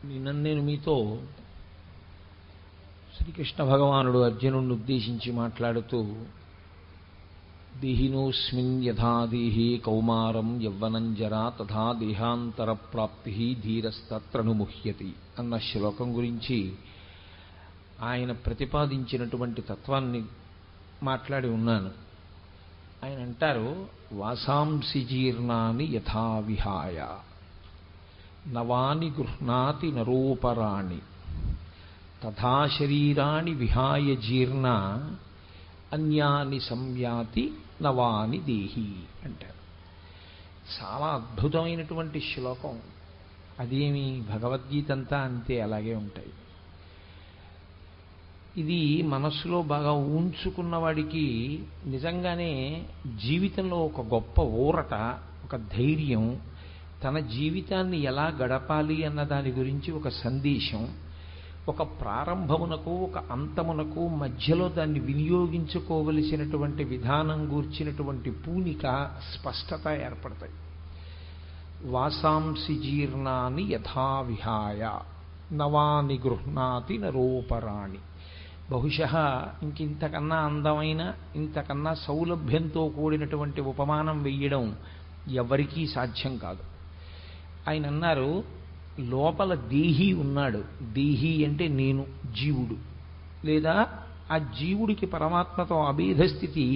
నేను మీతో శ్రీకృష్ణ భగవానుడు అర్జునుడిని ఉద్దేశించి మాట్లాడుతూ దేహినోస్మిన్ యథా దేహే కౌమారం యవ్వనం జరా తథా దేహాంతర ప్రాప్తి ధీరస్తత్రను ముహ్యతి అన్న శ్లోకం గురించి ఆయన ప్రతిపాదించినటువంటి తత్వాన్ని మాట్లాడి ఉన్నాను. ఆయన అంటారు, వాసాంసి జీర్ణాని యథా విహాయ నవాని గృహ్ణాతి నరోపరాణి తథా శరీరాణి విహాయ జీర్ణ అన్యాని సంయాతి నవాని దేహి అంటారు. చాలా అద్భుతమైనటువంటి శ్లోకం. అదేమి భగవద్గీత అంతా అంతే, అలాగే ఉంటాయి. ఇది మనస్సులో బాగా ఊంచుకున్న వాడికి నిజంగానే జీవితంలో ఒక గొప్ప ఊరట, ఒక ధైర్యం, తన జీవితాన్ని ఎలా గడపాలి అన్న దాని గురించి ఒక సందేశం, ఒక ప్రారంభమునకు ఒక అంతమునకు మధ్యలో దాన్ని వినియోగించుకోవలసినటువంటి విధానం గూర్చినటువంటి పూనిక, స్పష్టత ఏర్పడతాయి. వాసాంసి జీర్ణాని యథా విహాయ నవాని గృహ్ణాతి నరోపరాణి. బహుశः ఇంకింతకన్నా అందమైన, ఇంతకన్నా సౌలభ్యంతో కూడినటువంటి ఉపమానం వెయ్యడం ఎవరికీ సాధ్యం కాదు. ఆయన అన్నారు, లోపల దేహి ఉన్నాడు. దేహి అంటే నేను, జీవుడు, లేదా ఆ జీవుడికి పరమాత్మతో అభేద స్థితి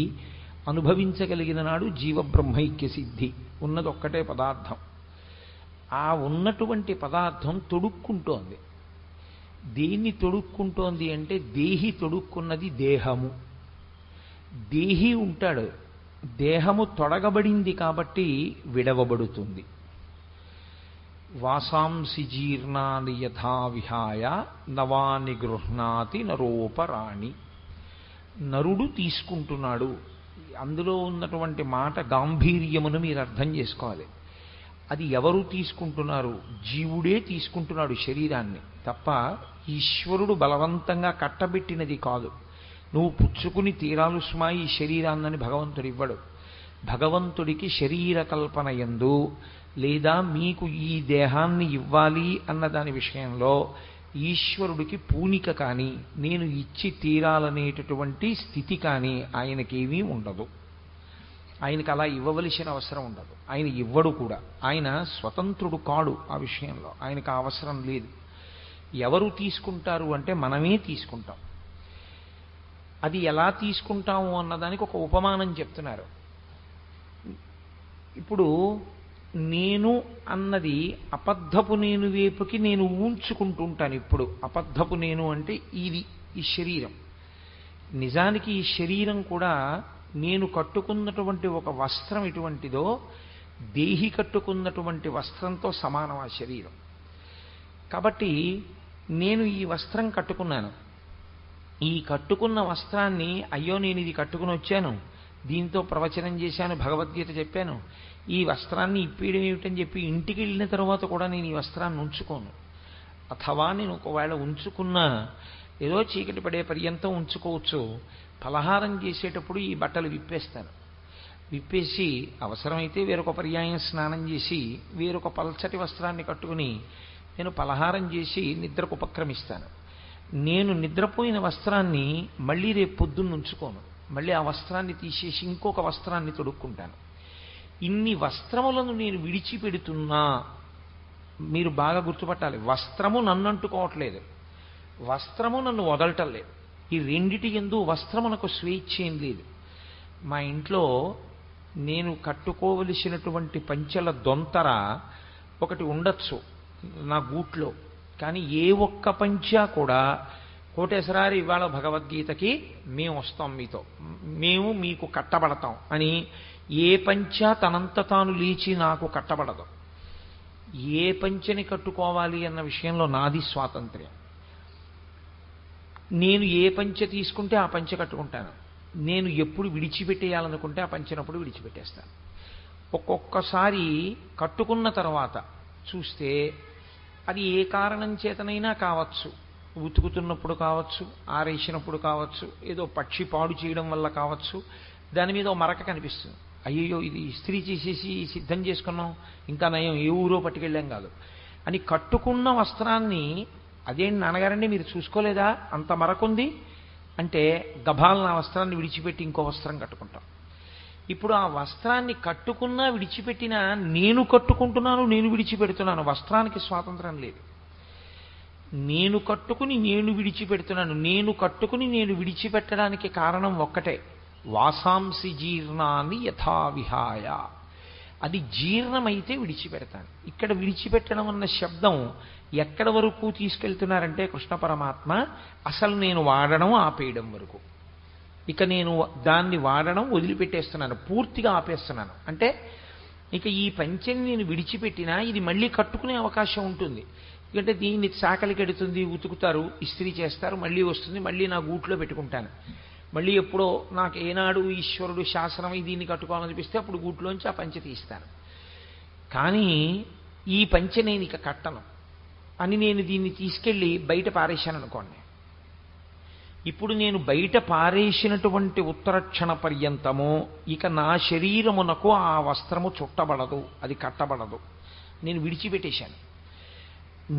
అనుభవించగలిగిన నాడు జీవబ్రహ్మైక్య సిద్ధి. ఉన్నది ఒక్కటే పదార్థం. ఆ ఉన్నటువంటి పదార్థం తొడుక్కుంటోంది. దేన్ని తొడుక్కుంటోంది అంటే దేహి తొడుక్కున్నది దేహము. దేహి ఉంటాడు, దేహము తొడగబడింది కాబట్టి విడవబడుతుంది. వాసాంసి జీర్ణాని యథా విహాయ నవాని గృహ్ణాతి నరోపరాణి. నరుడు తీసుకుంటున్నాడు. అందులో ఉన్నటువంటి మాట గాంభీర్యమును మీరు అర్థం చేసుకోవాలి. అది ఎవరు తీసుకుంటున్నారు? జీవుడే తీసుకుంటున్నాడు శరీరాన్ని తప్ప ఈశ్వరుడు బలవంతంగా కట్టబెట్టినది కాదు. నువ్వు పుచ్చుకుని తీరాలు స్మా ఈ శరీరాన్నని భగవంతుడు ఇవ్వడు. భగవంతుడికి శరీర కల్పన యందు, లేదా మీకు ఈ దేహాన్ని ఇవ్వాలి అన్న దాని విషయంలో ఈశ్వరుడికి పూనిక కానీ, నేను ఇచ్చి తీరాలనేటటువంటి స్థితి కానీ ఆయనకేమీ ఉండదు. ఆయనకు అలా ఇవ్వవలసిన అవసరం ఉండదు. ఆయన ఇవ్వడు కూడా. ఆయన స్వతంత్రుడు కాడు. ఆ విషయంలో ఆయనకు ఆ అవసరం లేదు. ఎవరు తీసుకుంటారు అంటే మనమే తీసుకుంటాం. అది ఎలా తీసుకుంటాము అన్నదానికి ఒక ఉపమానం చెప్తున్నారు. ఇప్పుడు నేను అన్నది అబద్ధపు నేను వైపుకి నేను ఊంచుకుంటుంటాను. ఇప్పుడు అబద్ధపు నేను అంటే ఇది ఈ శరీరం. నిజానికి ఈ శరీరం కూడా నేను కట్టుకున్నటువంటి ఒక వస్త్రం ఎటువంటిదో దేహి కట్టుకున్నటువంటి వస్త్రంతో సమానం ఆ శరీరం. కాబట్టి నేను ఈ వస్త్రం కట్టుకున్నాను. ఈ కట్టుకున్న వస్త్రాన్ని, అయ్యో నేను ఇది కట్టుకుని వచ్చాను, దీంతో ప్రవచనం చేశాను, భగవద్గీత చెప్పాను, ఈ వస్త్రాన్ని ఇప్పేయడం ఏమిటని చెప్పి ఇంటికి వెళ్ళిన తర్వాత కూడా నేను ఈ వస్త్రాన్ని ఉంచుకోను. అథవా నేను ఒకవేళ ఉంచుకున్నా ఏదో చీకటి పడే పర్యంతం ఉంచుకోవచ్చు. ఫలహారం చేసేటప్పుడు ఈ బట్టలు విప్పేస్తాను. విప్పేసి అవసరమైతే వేరొక పర్యాయం స్నానం చేసి వేరొక పల్చటి వస్త్రాన్ని కట్టుకుని నేను పలహారం చేసి నిద్రకు ఉపక్రమిస్తాను. నేను నిద్రపోయిన వస్త్రాన్ని మళ్ళీ రేపు పొద్దున్న ఉంచుకోను. మళ్ళీ ఆ వస్త్రాన్ని తీసేసి ఇంకొక వస్త్రాన్ని తొడుక్కుంటాను. ఇన్ని వస్త్రములను నేను విడిచిపెడుతున్నా. మీరు బాగా గుర్తుపట్టాలి, వస్త్రము నన్ను అంటుకోవట్లేదు, వస్త్రము నన్ను వదలటం లేదు. ఈ రెండిటి యందు వస్త్రమునకు స్వేచ్ఛ ఏం లేదు. మా ఇంట్లో నేను కట్టుకోవలసినటువంటి పంచెల దొంతర ఒకటి ఉండొచ్చు నా గూట్లో, కానీ ఏ ఒక్క పంచా కూడా కోటేశ్వరారు ఇవాళ భగవద్గీతకి మేము వస్తాం, మీతో మేము మీకు కట్టబడతాం అని ఏ పంచా తనంత తాను లేచి నాకు కట్టబడదు. ఏ పంచని కట్టుకోవాలి అన్న విషయంలో నాది స్వాతంత్ర్యం. నేను ఏ పంచె తీసుకుంటే ఆ పంచె కట్టుకుంటాను. నేను ఎప్పుడు విడిచిపెట్టేయాలనుకుంటే ఆ పంచినప్పుడు విడిచిపెట్టేస్తాను. ఒక్కొక్కసారి కట్టుకున్న తర్వాత చూస్తే అది ఏ కారణం చేతనైనా కావచ్చు, ఉతుకుతున్నప్పుడు కావచ్చు, ఆరేసినప్పుడు కావచ్చు, ఏదో పక్షి పాడు చేయడం వల్ల కావచ్చు, దాని మీద మరక కనిపిస్తుంది. అయ్యో ఇది ఇస్త్రీ చేసేసి సిద్ధం చేసుకున్నాం, ఇంకా నయం ఏ ఊరో పట్టుకెళ్ళాం కాదు. అని కట్టుకున్న వస్త్రాన్ని అదేంటి నాన్నగారండి మీరు చూసుకోలేదా అంత మరకుంది అంటే గభాలను ఆ వస్త్రాన్ని విడిచిపెట్టి ఇంకో వస్త్రం కట్టుకుంటాం. ఇప్పుడు ఆ వస్త్రాన్ని కట్టుకున్నా విడిచిపెట్టినా నేను కట్టుకుంటున్నాను, నేను విడిచిపెడుతున్నాను. వస్త్రానికి స్వాతంత్రం లేదు. నేను కట్టుకుని నేను విడిచిపెడుతున్నాను. నేను కట్టుకుని నేను విడిచిపెట్టడానికి కారణం ఒక్కటే, వాసాంసి జీర్ణాన్ని యథావిహాయ. అది జీర్ణమైతే విడిచిపెడతాను. ఇక్కడ విడిచిపెట్టడం అన్న శబ్దం ఎక్కడ వరకు తీసుకెళ్తున్నారంటే కృష్ణ పరమాత్మ అసలు నేను వాడడం ఆపేయడం వరకు. ఇక నేను దాన్ని వాడడం వదిలిపెట్టేస్తున్నాను, పూర్తిగా ఆపేస్తున్నాను. అంటే ఇక ఈ పంచెని నేను విడిచిపెట్టినా ఇది మళ్ళీ కట్టుకునే అవకాశం ఉంటుంది. ఎందుకంటే దీన్ని శాఖలకి ఎడుతుంది, ఉతుకుతారు, ఇస్త్రీ చేస్తారు, మళ్ళీ వస్తుంది, మళ్ళీ నా గూట్లో పెట్టుకుంటాను. మళ్ళీ ఎప్పుడో నాకు ఏనాడు ఈశ్వరుడు శాసనమై దీన్ని కట్టుకోవాలనిపిస్తే అప్పుడు గూట్లోంచి ఆ పంచె తీస్తాను. కానీ ఈ పంచె నేను ఇక కట్టను అని నేను దీన్ని తీసుకెళ్ళి బయట పారేశాను అనుకోండి. ఇప్పుడు నేను బయట పారేసినటువంటి ఉత్తరక్షణ పర్యంతము ఇక నా శరీరమునకు ఆ వస్త్రము చుట్టబడదు, అది కట్టబడదు. నేను విడిచిపెట్టేశాను.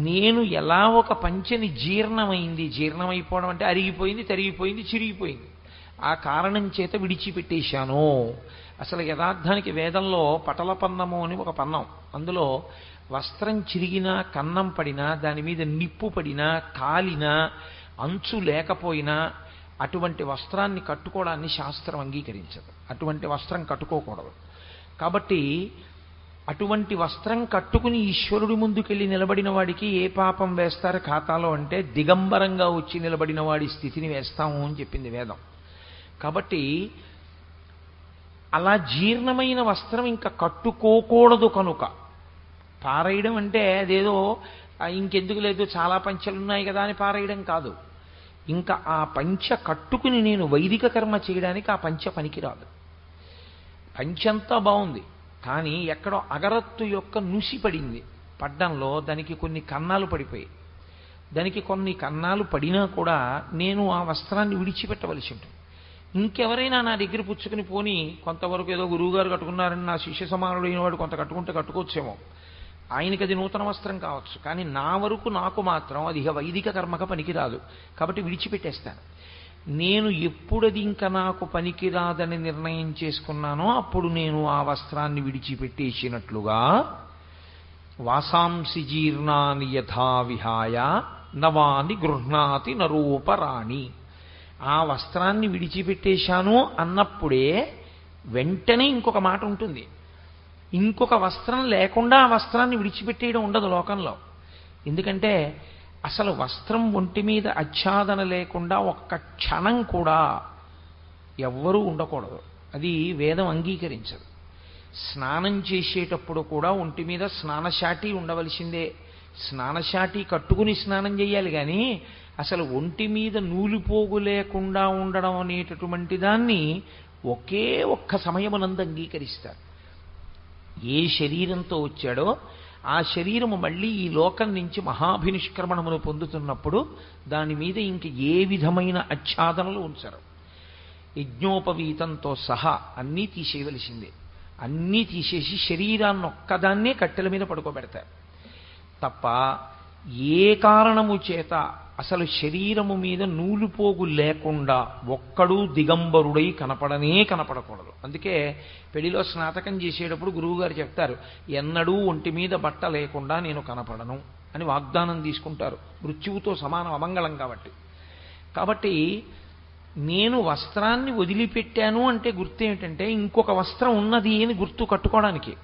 నేను ఎలా ఒక పంచెని జీర్ణమైంది, జీర్ణమైపోవడం అంటే అరిగిపోయింది, తరిగిపోయింది, చిరిగిపోయింది, ఆ కారణం చేత విడిచిపెట్టేశాను. అసలు యథార్థానికి వేదంలో పటల పన్నము అని ఒక పన్నం, అందులో వస్త్రం చిరిగినా, కన్నం పడినా, దాని మీద నిప్పు పడినా, కాలినా, అంచు లేకపోయినా అటువంటి వస్త్రాన్ని కట్టుకోవడాన్ని శాస్త్రం అంగీకరించదు. అటువంటి వస్త్రం కట్టుకోకూడదు. కాబట్టి అటువంటి వస్త్రం కట్టుకుని ఈశ్వరుడి ముందుకెళ్ళి నిలబడిన వాడికి ఏ పాపం వేస్తారు ఖాతాలో అంటే దిగంబరంగా వచ్చి నిలబడిన వాడి స్థితిని వేస్తాము అని చెప్పింది వేదం. కాబట్టి అలా జీర్ణమైన వస్త్రం ఇంకా కట్టుకోకూడదు. కనుక పారేయడం అంటే అదేదో ఇంకెందుకు లేదు చాలా పంచెలు ఉన్నాయి కదా అని పారేయడం కాదు. ఇంకా ఆ పంచ కట్టుకుని నేను వైదిక కర్మ చేయడానికి ఆ పంచ పనికిరాదు. పంచంతా బాగుంది, కానీ ఎక్కడో అగరత్తు యొక్క నుసి పడింది. పడ్డంలో దానికి కొన్ని కన్నాలు పడిపోయాయి. దానికి కొన్ని కన్నాలు పడినా కూడా నేను ఆ వస్త్రాన్ని విడిచిపెట్టవలసి ఉంటుంది. ఇంకెవరైనా నా దగ్గర పుచ్చుకుని పోని కొంతవరకు ఏదో గురువుగారు కట్టుకున్నారని నా శిష్య సమానుడైన వాడు కొంత కట్టుకుంటే కట్టుకోవచ్చేమో, ఆయనకి అది నూతన వస్త్రం కావచ్చు. కానీ నా వరకు నాకు మాత్రం అది ఇక వైదిక కర్మక పనికిరాదు. కాబట్టి విడిచిపెట్టేస్తాను. నేను ఎప్పుడది ఇంకా నాకు పనికిరాదని నిర్ణయం చేసుకున్నానో అప్పుడు నేను ఆ వస్త్రాన్ని విడిచిపెట్టేసినట్లుగా వాసాంసి జీర్ణాని యథా విహాయ నవాని గృహ్ణాతి నరూపరాణి. ఆ వస్త్రాన్ని విడిచిపెట్టేశాను అన్నప్పుడే వెంటనే ఇంకొక మాట ఉంటుంది. ఇంకొక వస్త్రం లేకుండా ఆ వస్త్రాన్ని విడిచిపెట్టేయడం ఉండదు లోకంలో. ఎందుకంటే అసలు వస్త్రం ఒంటి మీద ఆచ్ఛాదన లేకుండా ఒక్క క్షణం కూడా ఎవ్వరూ ఉండకూడదు. అది వేదం అంగీకరించదు. స్నానం చేసేటప్పుడు కూడా ఒంటి మీద స్నానశాటి ఉండవలసిందే. స్నానశాటి కట్టుకుని స్నానం చేయాలి. కానీ అసలు ఒంటి మీద నూలుపోగు లేకుండా ఉండడం అనేటటువంటి దాన్ని ఒకే ఒక్క సమయమునందు అంగీకరిస్తారు. ఏ శరీరంతో వచ్చాడో ఆ శరీరము మళ్ళీ ఈ లోకం నుంచి మహాభినిష్క్రమణమును పొందుతున్నప్పుడు దాని మీద ఇంక ఏ విధమైన ఆచ్ఛాదనలు ఉంచరు. యజ్ఞోపవీతంతో సహా అన్నీ తీసేయవలసిందే. అన్నీ తీసేసి శరీరాన్ని ఒక్కదాన్నే కట్టెల మీద పడుకోబెడతారు తప్ప ఏ కారణము చేత అసలు శరీరము మీద నూలుపోగు లేకుండా ఒక్కడూ దిగంబరుడై కనపడకూడదు. అందుకే పెళ్లిలో స్నాతకం చేసేటప్పుడు గురువుగారు చెప్తారు, ఎన్నడూ ఒంటి మీద బట్ట లేకుండా నేను కనపడను అని వాగ్దానం తీసుకుంటారు. మృత్యువుతో సమానం, అమంగళం కాబట్టి. కాబట్టి నేను వస్త్రాన్ని వదిలిపెట్టాను అంటే గుర్తు ఏమిటంటే ఇంకొక వస్త్రం ఉన్నది అని గుర్తు కట్టుకోవడానికి.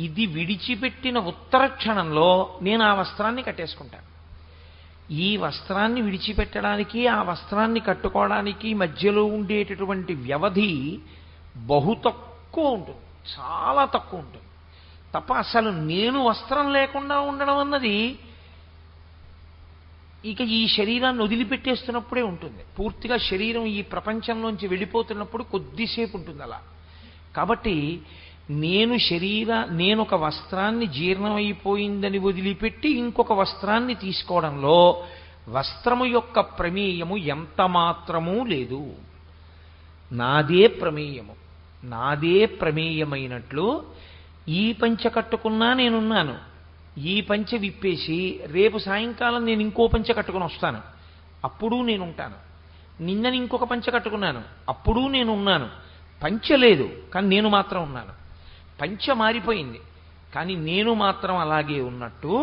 ఇది విడిచిపెట్టిన ఉత్తర క్షణంలో నేను ఆ వస్త్రాన్ని కట్టేసుకుంటాను. ఈ వస్త్రాన్ని విడిచిపెట్టడానికి ఆ వస్త్రాన్ని కట్టుకోవడానికి మధ్యలో ఉండేటటువంటి వ్యవధి బహు తక్కువ ఉంటుంది, చాలా తక్కువ ఉంటుంది తప్ప అసలు నేను వస్త్రం లేకుండా ఉండడం అన్నది ఇక ఈ శరీరాన్ని వదిలిపెట్టేస్తున్నప్పుడే ఉంటుంది. పూర్తిగా శరీరం ఈ ప్రపంచంలోంచి వెళ్ళిపోతున్నప్పుడు కొద్దిసేపు ఉంటుంది అలా. కాబట్టి నేను ఒక వస్త్రాన్ని జీర్ణమైపోయిందని వదిలిపెట్టి ఇంకొక వస్త్రాన్ని తీసుకోవడంలో వస్త్రము యొక్క ప్రమేయము ఎంత మాత్రమూ లేదు. నాదే ప్రమేయము. నాదే ప్రమేయమైనట్లు ఈ పంచ కట్టుకున్నా నేనున్నాను, ఈ పంచె విప్పేసి రేపు సాయంకాలం నేను ఇంకో పంచె కట్టుకుని వస్తాను, అప్పుడు నేను ఉంటాను. నిన్నని ఇంకొక పంచె కట్టుకున్నాను, అప్పుడు నేను ఉన్నాను. పంచె లేదు కానీ నేను మాత్రం ఉన్నాను. పంచె మారిపోయింది కానీ నేను మాత్రం అలాగే ఉన్నట్టు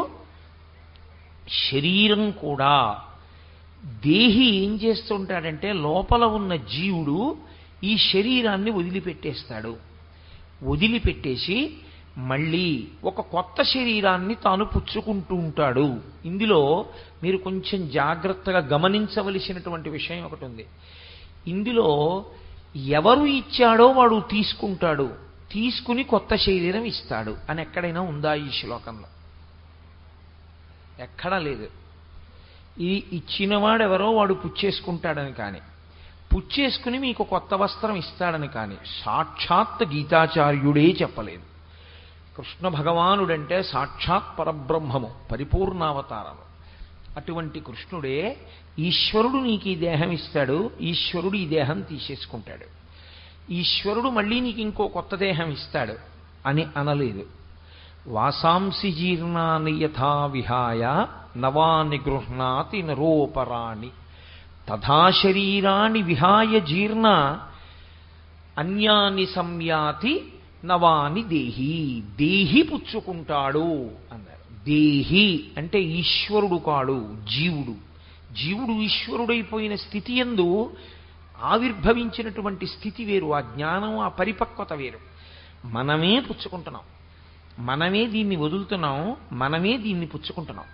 శరీరం కూడా. దేహి ఏం చేస్తుంటాడంటే లోపల ఉన్న జీవుడు ఈ శరీరాన్ని వదిలిపెట్టేస్తాడు. వదిలిపెట్టేసి మళ్ళీ ఒక కొత్త శరీరాన్ని తాను పుచ్చుకుంటూ ఉంటాడు. ఇందులో మీరు కొంచెం జాగ్రత్తగా గమనించవలసినటువంటి విషయం ఒకటి ఉంది. ఇందులో ఎవరు ఇచ్చాడో వాడు తీసుకుంటాడు, తీసుకుని కొత్త శరీరం ఇస్తాడు అని ఎక్కడైనా ఉందా ఈ శ్లోకంలో? ఎక్కడా లేదు. ఈ ఇచ్చినవాడెవరో వాడు పుచ్చేసుకుంటాడని కానీ, పుచ్చేసుకుని మీకు కొత్త వస్త్రం ఇస్తాడని కానీ సాక్షాత్ గీతాచార్యుడే చెప్పలేదు. కృష్ణ భగవానుడంటే సాక్షాత్ పరబ్రహ్మము, పరిపూర్ణావతారము. అటువంటి కృష్ణుడే ఈశ్వరుడు నీకు ఈ దేహం ఇస్తాడు, ఈశ్వరుడు ఈ దేహం తీసేసుకుంటాడు, ఈశ్వరుడు మళ్ళీ నీకు ఇంకో కొత్త దేహం ఇస్తాడు అని అనలేదు. వాసాంసి జీర్ణాని యథా విహాయ నవాని గృహ్ణాతి నరోపరాణి తథా శరీరాణి విహాయ జీర్ణ అన్యాని సంయాతి నవాని దేహి. దేహి పుచ్చుకుంటాడు అన్నారు. దేహి అంటే ఈశ్వరుడు కాడు, జీవుడు. జీవుడు ఈశ్వరుడైపోయిన స్థితి యందు ఆవిర్భవించినటువంటి స్థితి వేరు, ఆ జ్ఞానం, ఆ పరిపక్వత వేరు. మనమే పుచ్చుకుంటున్నాం, మనమే దీన్ని వదులుతున్నాం, మనమే దీన్ని పుచ్చుకుంటున్నాం.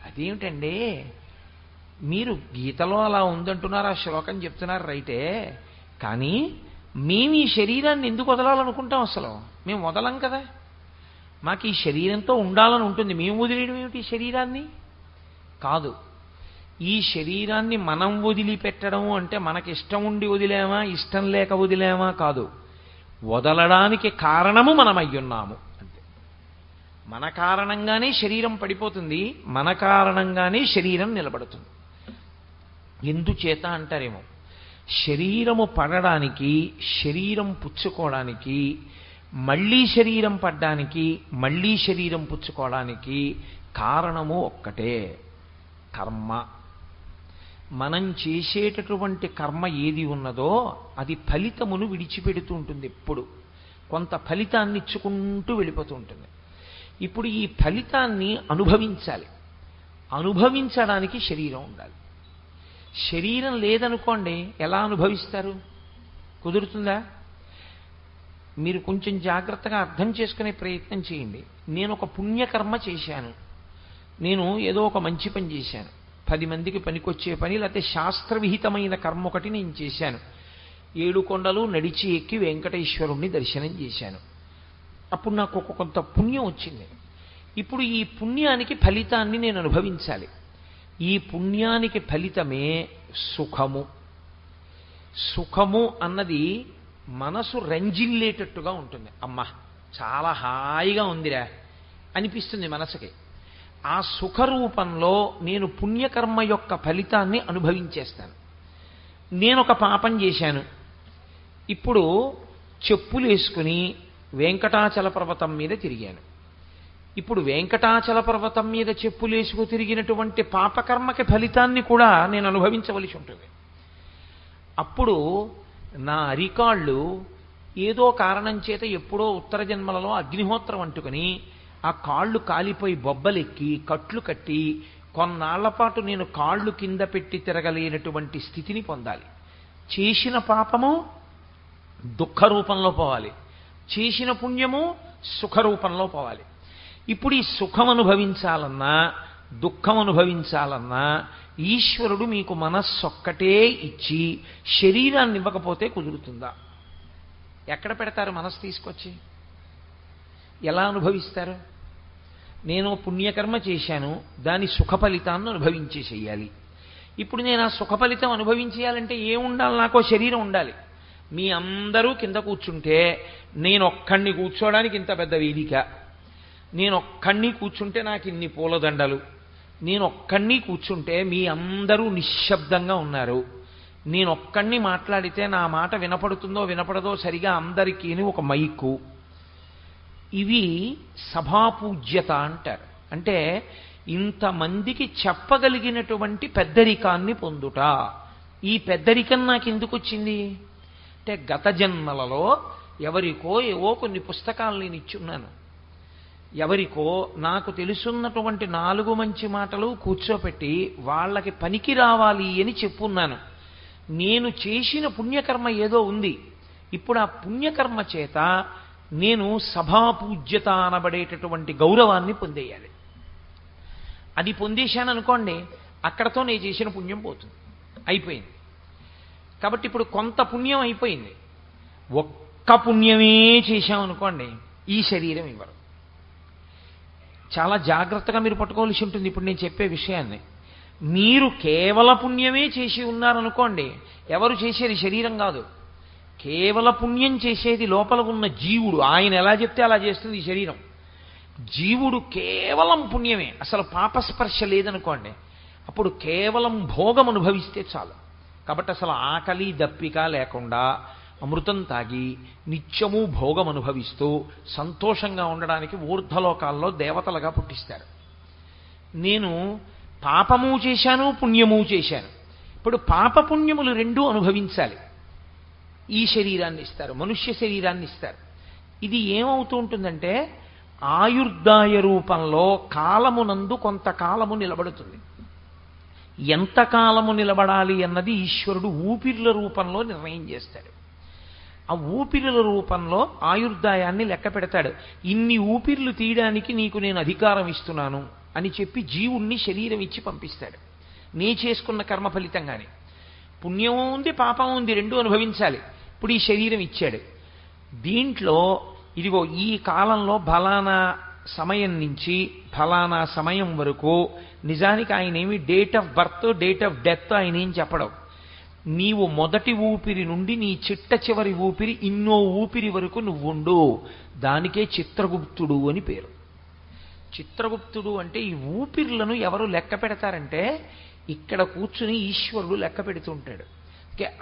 అదేమిటండి, మీరు గీతలో అలా ఉందంటున్నారు, ఆ శ్లోకం చెప్తున్నారు రైటే, కానీ మేము ఈ శరీరాన్ని ఎందుకు వదలాలనుకుంటాం? అసలు మేము వదలం కదా, మాకు ఈ శరీరంతో ఉండాలని ఉంటుంది. మేము వదిలేయడం ఏమిటి ఈ శరీరాన్ని? కాదు. ఈ శరీరాన్ని మనం వదిలిపెట్టడం అంటే మనకి ఇష్టం ఉండి వదిలేమా, ఇష్టం లేక వదిలేమా కాదు. వదలడానికి కారణము మనం అయ్యున్నాము అంతే. మన కారణంగానే శరీరం పడిపోతుంది, మన కారణంగానే శరీరం నిలబడుతుంది. ఎందుచేత అంటారేమో, శరీరము పడడానికి, శరీరం పుచ్చుకోవడానికి, మళ్ళీ శరీరం పడ్డానికి, మళ్ళీ శరీరం పుచ్చుకోవడానికి కారణము ఒక్కటే, కర్మ. మనం చేసేటటువంటి కర్మ ఏది ఉన్నదో అది ఫలితమును విడిచిపెడుతూ ఉంటుంది. ఎప్పుడు కొంత ఫలితాన్ని ఇచ్చుకుంటూ వెళ్ళిపోతూ ఉంటుంది. ఇప్పుడు ఈ ఫలితాన్ని అనుభవించాలి, అనుభవించడానికి శరీరం ఉండాలి. శరీరం లేదనుకోండి, ఎలా అనుభవిస్తారు? కుదురుతుందా? మీరు కొంచెం జాగ్రత్తగా అర్థం చేసుకునే ప్రయత్నం చేయండి. నేను ఒక పుణ్యకర్మ చేశాను, నేను ఏదో ఒక మంచి పని చేశాను, 10 మందికి పనికొచ్చే పని, లేకపోతే శాస్త్రవిహితమైన కర్మ ఒకటి నేను చేశాను. 7 కొండలు నడిచి ఎక్కి వెంకటేశ్వరుణ్ణి దర్శనం చేశాను. అప్పుడు నాకు ఒక కొంత పుణ్యం వచ్చింది. ఇప్పుడు ఈ పుణ్యానికి ఫలితాన్ని నేను అనుభవించాలి. ఈ పుణ్యానికి ఫలితమే సుఖము. సుఖము అన్నది మనసు రంజిల్లేటట్టుగా ఉంటుంది. అమ్మా చాలా హాయిగా ఉందిరా అనిపిస్తుంది మనసుకి. ఆ సుఖ రూపంలో నేను పుణ్యకర్మ యొక్క ఫలితాన్ని అనుభవించేస్తాను. నేను ఒక పాపం చేశాను, ఇప్పుడు చెప్పులు వేసుకుని వెంకటాచల పర్వతం మీద తిరిగాను. ఇప్పుడు వెంకటాచల పర్వతం మీద చెప్పులేసుకు తిరిగినటువంటి పాపకర్మకి ఫలితాన్ని కూడా నేను అనుభవించవలసి ఉంటుంది. అప్పుడు నా అరికాళ్ళు ఏదో కారణం చేత ఎప్పుడో ఉత్తర జన్మలలో అగ్నిహోత్రం అంటుకుని ఆ కాళ్ళు కాలిపోయి బొబ్బలెక్కి కట్లు కట్టి కొన్నాళ్ల పాటు నేను కాళ్ళు కింద పెట్టి తిరగలేనటువంటి స్థితిని పొందాలి. చేసిన పాపము దుఃఖ రూపంలో పోవాలి, చేసిన పుణ్యము సుఖ రూపంలో పోవాలి. ఇప్పుడు ఈ సుఖం అనుభవించాలన్నా దుఃఖం అనుభవించాలన్నా ఈశ్వరుడు మీకు మనస్సొక్కటే ఇచ్చి శరీరాన్ని ఇవ్వకపోతే కుదురుతుందా? ఎక్కడ పెడతారు మనస్సు తీసుకొచ్చి? ఎలా అనుభవిస్తారు? నేను పుణ్యకర్మ చేశాను, దాని సుఖ ఫలితాన్ని అనుభవించేసేయాలి. ఇప్పుడు నేను ఆ సుఖ ఫలితం అనుభవించేయాలంటే ఏముండాలి? నాకో శరీరం ఉండాలి. మీ అందరూ కింద కూర్చుంటే నేను ఒక్కడిని కూర్చోవడానికి ఇంత పెద్ద వేదిక, నేను ఒక్కడిని కూర్చుంటే నాకు ఇన్ని పూలదండలు, నేను ఒక్కడిని కూర్చుంటే మీ అందరూ నిశ్శబ్దంగా ఉన్నారు, నేను ఒక్కడిని మాట్లాడితే నా మాట వినపడుతుందో వినపడదో సరిగా అందరికీ ఒక మైకు. ఇవి సభాపూజ్యత అంటారు. అంటే ఇంతమందికి చెప్పగలిగినటువంటి పెద్దరికాన్ని పొందుట. ఈ పెద్దరికం నాకు ఎందుకు వచ్చింది అంటే గత జన్మలలో ఎవరికో ఏవో కొన్ని పుస్తకాలు నేను ఇచ్చున్నాను. ఎవరికో నాకు తెలుసున్నటువంటి 4 మంచి మాటలు కూర్చోపెట్టి వాళ్ళకి పనికి రావాలి అని చెప్పున్నాను. నేను చేసిన పుణ్యకర్మ ఏదో ఉంది. ఇప్పుడు ఆ పుణ్యకర్మ చేత నేను సభాపూజ్యత అనబడేటటువంటి గౌరవాన్ని పొందేయాలి. అది పొందేశాను అనుకోండి, అక్కడతో నేను చేసిన పుణ్యం పోతుంది, అయిపోయింది. కాబట్టి ఇప్పుడు కొంత పుణ్యం అయిపోయింది. ఒక్క పుణ్యమే చేశామనుకోండి, ఈ శరీరం ఇవ్వరు. చాలా జాగ్రత్తగా మీరు పట్టుకోవాల్సి ఉంటుంది ఇప్పుడు నేను చెప్పే విషయాన్ని. మీరు కేవల పుణ్యమే చేసి ఉన్నారనుకోండి, ఎవరు చేసేది శరీరం కాదు, కేవల పుణ్యం చేసేది లోపల ఉన్న జీవుడు. ఆయన ఎలా చెప్తే అలా చేస్తుంది ఈ శరీరం. జీవుడు కేవలం పుణ్యమే, అసలు పాపస్పర్శ లేదనుకోండి, అప్పుడు కేవలం భోగం అనుభవిస్తే చాలు. కాబట్టి అసలు ఆకలి దప్పిక లేకుండా అమృతం తాగి నిత్యము భోగం అనుభవిస్తూ సంతోషంగా ఉండడానికి ఊర్ధ్వలోకాల్లో దేవతలుగా పుట్టిస్తారు. నేను పాపము చేశాను, పుణ్యము చేశాను. ఇప్పుడు పాపపుణ్యములు రెండూ అనుభవించాలి. ఈ శరీరాన్ని ఇస్తారు, మనుష్య శరీరాన్ని ఇస్తారు. ఇది ఏమవుతూ ఉంటుందంటే ఆయుర్దాయ రూపంలో కాలమునందు కొంతకాలము నిలబడుతుంది. ఎంతకాలము నిలబడాలి అన్నది ఈశ్వరుడు ఊపిర్ల రూపంలో నిర్ణయం చేస్తాడు. ఆ ఊపిరుల రూపంలో ఆయుర్దాయాన్ని లెక్క పెడతాడు. ఇన్ని ఊపిర్లు తీయడానికి నీకు నేను అధికారం ఇస్తున్నాను అని చెప్పి జీవుణ్ణి శరీరం ఇచ్చి పంపిస్తాడు. నీ చేసుకున్న కర్మ ఫలితంగానే. పుణ్యము ఉంది, పాపము ఉంది, రెండూ అనుభవించాలి. ఇప్పుడు ఈ శరీరం ఇచ్చాడు. దీంట్లో ఇదిగో ఈ కాలంలో ఫలానా సమయం నుంచి ఫలానా సమయం వరకు, నిజానికి ఆయన ఏమి date of birth date of death ఆయన ఏం చెప్పడం. నీవు మొదటి ఊపిరి నుండి నీ చిట్ట చివరి ఊపిరి ఇన్నో ఊపిరి వరకు నువ్వుండు. దానికే చిత్రగుప్తుడు అని పేరు. చిత్రగుప్తుడు అంటే ఈ ఊపిర్లను ఎవరు లెక్క పెడతారంటే ఇక్కడ కూర్చుని ఈశ్వరుడు లెక్క పెడుతుంటాడు.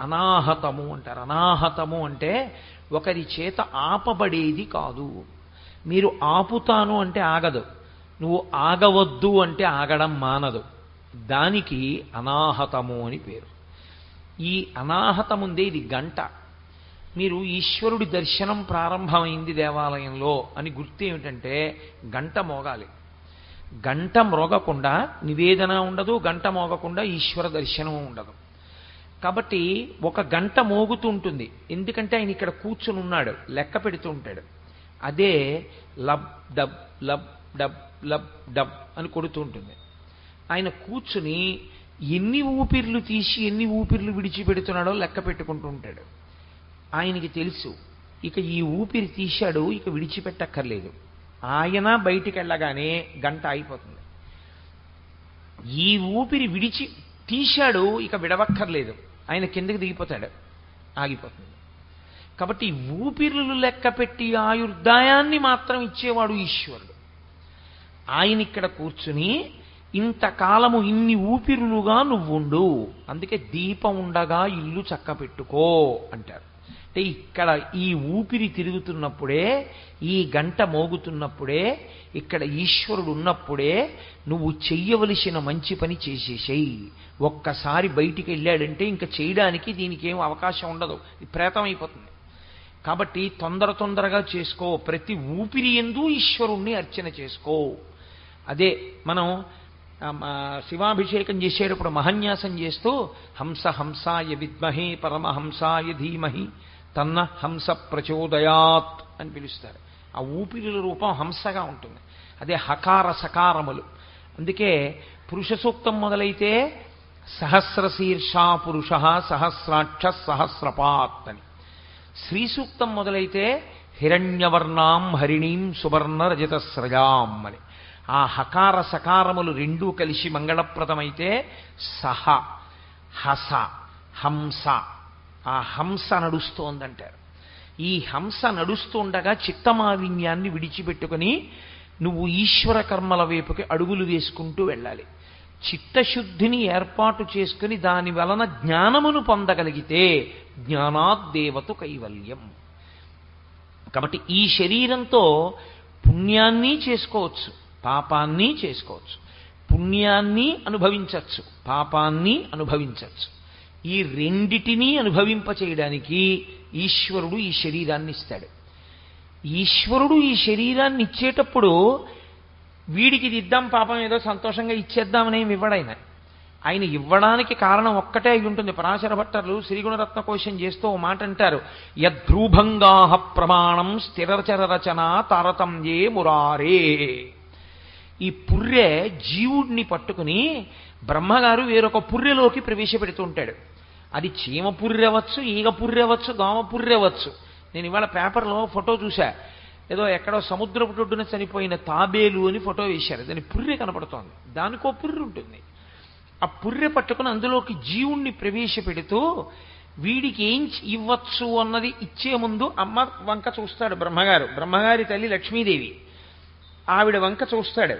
అనాహతము అంటారు. అనాహతము అంటే ఒకరి చేత ఆపబడేది కాదు. మీరు ఆపుతాను అంటే ఆగదు, నువ్వు ఆగవద్దు అంటే ఆగడం మానదు. దానికి అనాహతము అని పేరు. ఈ అనాహతముందే ఇది గంట. మీరు ఈశ్వరుడి దర్శనం ప్రారంభమైంది దేవాలయంలో అని గుర్తు ఏమిటంటే గంట మోగాలి. గంట మ్రోగకుండా నివేదన ఉండదు, గంట మోగకుండా ఈశ్వర దర్శనం ఉండదు. కాబట్టి ఒక గంట మోగుతుంటుంది, ఎందుకంటే ఆయన ఇక్కడ కూర్చుని ఉన్నాడు, లెక్క పెడుతూ ఉంటాడు. అదే lub dub lub dub lub dub అని కొడుతూ ఉంటుంది. ఆయన కూర్చుని ఎన్ని ఊపిర్లు తీసి ఎన్ని ఊపిర్లు విడిచిపెడుతున్నాడో లెక్క పెట్టుకుంటూ ఉంటాడు. ఆయనకి తెలుసు ఇక ఈ ఊపిరి తీశాడు, ఇక విడిచిపెట్టక్కర్లేదు. ఆయన బయటికి వెళ్ళగానే గంట అయిపోతుంది. ఈ ఊపిరి తీశాడు, ఇక విడవక్కర్లేదు, ఆయన కిందకి దిగిపోతాడు, ఆగిపోతుంది. కాబట్టి ఊపిర్లు లెక్క పెట్టి ఆయుర్దాయాన్ని మాత్రం ఇచ్చేవాడు ఈశ్వరుడు. ఆయన ఇక్కడ కూర్చుని ఇంతకాలము ఇన్ని ఊపిరులుగా నువ్వుండు, అందుకే దీపం ఉండగా ఇల్లు చక్క పెట్టుకో అంటారు. అంటే ఇక్కడ ఈ ఊపిరి తిరుగుతున్నప్పుడే, ఈ గంట మోగుతున్నప్పుడే, ఇక్కడ ఈశ్వరుడు ఉన్నప్పుడే నువ్వు చెయ్యవలసిన మంచి పని చేసేసేయి. ఒక్కసారి బయటికి వెళ్ళాడంటే ఇంకా చేయడానికి దీనికి ఏం అవకాశం ఉండదు, ప్రేతం అయిపోతుంది. కాబట్టి తొందరగా చేసుకో. ప్రతి ఊపిరి యందు ఈశ్వరుణ్ణి అర్చన చేసుకో. అదే మనం శివాభిషేకం చేసేటప్పుడు మహన్యాసం చేస్తూ హంస హంసాయ విద్మహే పరమహంసాయ ధీమహి తన్న హంస ప్రచోదయాత్ అని పిలుస్తారు. ఆ ఊపిరిల రూపం హంసగా ఉంటుంది. అదే హకార సకారములు. అందుకే పురుష సూక్తం మొదలైతే సహస్రశీర్షా పురుష సహస్రాక్ష సహస్రపాత్ అని, శ్రీ సూక్తం మొదలైతే హిరణ్యవర్ణాం హరిణీం సువర్ణ రజతస్రజాం అని. ఆ హకార సకారములు రెండూ కలిసి మంగళప్రదమైతే సహ హస హంస, ఆ హంస నడుస్తోందంటారు. ఈ హంస నడుస్తుండగా చిత్తమాలిన్యాన్ని విడిచిపెట్టుకుని నువ్వు ఈశ్వర కర్మల వైపుకి అడుగులు వేసుకుంటూ వెళ్ళాలి. చిత్తశుద్ధిని ఏర్పాటు చేసుకుని దాని వలన జ్ఞానమును పొందగలిగితే జ్ఞానాద్దేవతు కైవల్యం. కాబట్టి ఈ శరీరంతో పుణ్యాన్ని చేసుకోవచ్చు, పాపాన్ని చేసుకోవచ్చు, పుణ్యాన్ని అనుభవించవచ్చు, పాపాన్ని అనుభవించవచ్చు. ఈ రెండిటినీ అనుభవింపచేయడానికి ఈశ్వరుడు ఈ శరీరాన్ని ఇస్తాడు. ఈశ్వరుడు ఈ శరీరాన్ని ఇచ్చేటప్పుడు వీడికి ఇది ఇద్దాం పాపం ఏదో సంతోషంగా ఇచ్చేద్దామని ఇవ్వడాయన. ఆయన ఇవ్వడానికి కారణం ఒక్కటే అయి ఉంటుంది. పరాశర భట్టర్లు శ్రీగుణరత్న కోశం చేస్తూ ఓ మాట అంటారు, యద్భ్రూభంగాః ప్రమాణం స్థిరచర రచన తారతమ్యే మురారే. ఈ పుర్రె జీవుడిని పట్టుకుని బ్రహ్మగారు వేరొక పుర్రెలోకి ప్రవేశపెడుతూ ఉంటాడు. అది చీమ పుర్రెవచ్చు, ఈగ పుర్రెవచ్చు, దోమ పుర్రెవచ్చు. నేను ఇవాళ పేపర్లో ఫోటో చూశా, ఏదో ఎక్కడో సముద్రపు ఒడ్డున చనిపోయిన తాబేలు అని ఫోటో వేశారు. దాని పుర్రె కనపడుతోంది, దానికో పుర్రె ఉంటుంది. ఆ పుర్రె పట్టుకుని అందులోకి జీవుణ్ణి ప్రవేశపెడుతూ వీడికి ఏం ఇవ్వచ్చు అన్నది ఇచ్చే ముందు అమ్మ వంక చూస్తాడు బ్రహ్మగారు. బ్రహ్మగారి తల్లి లక్ష్మీదేవి ఆవిడ వంక చూస్తాడు.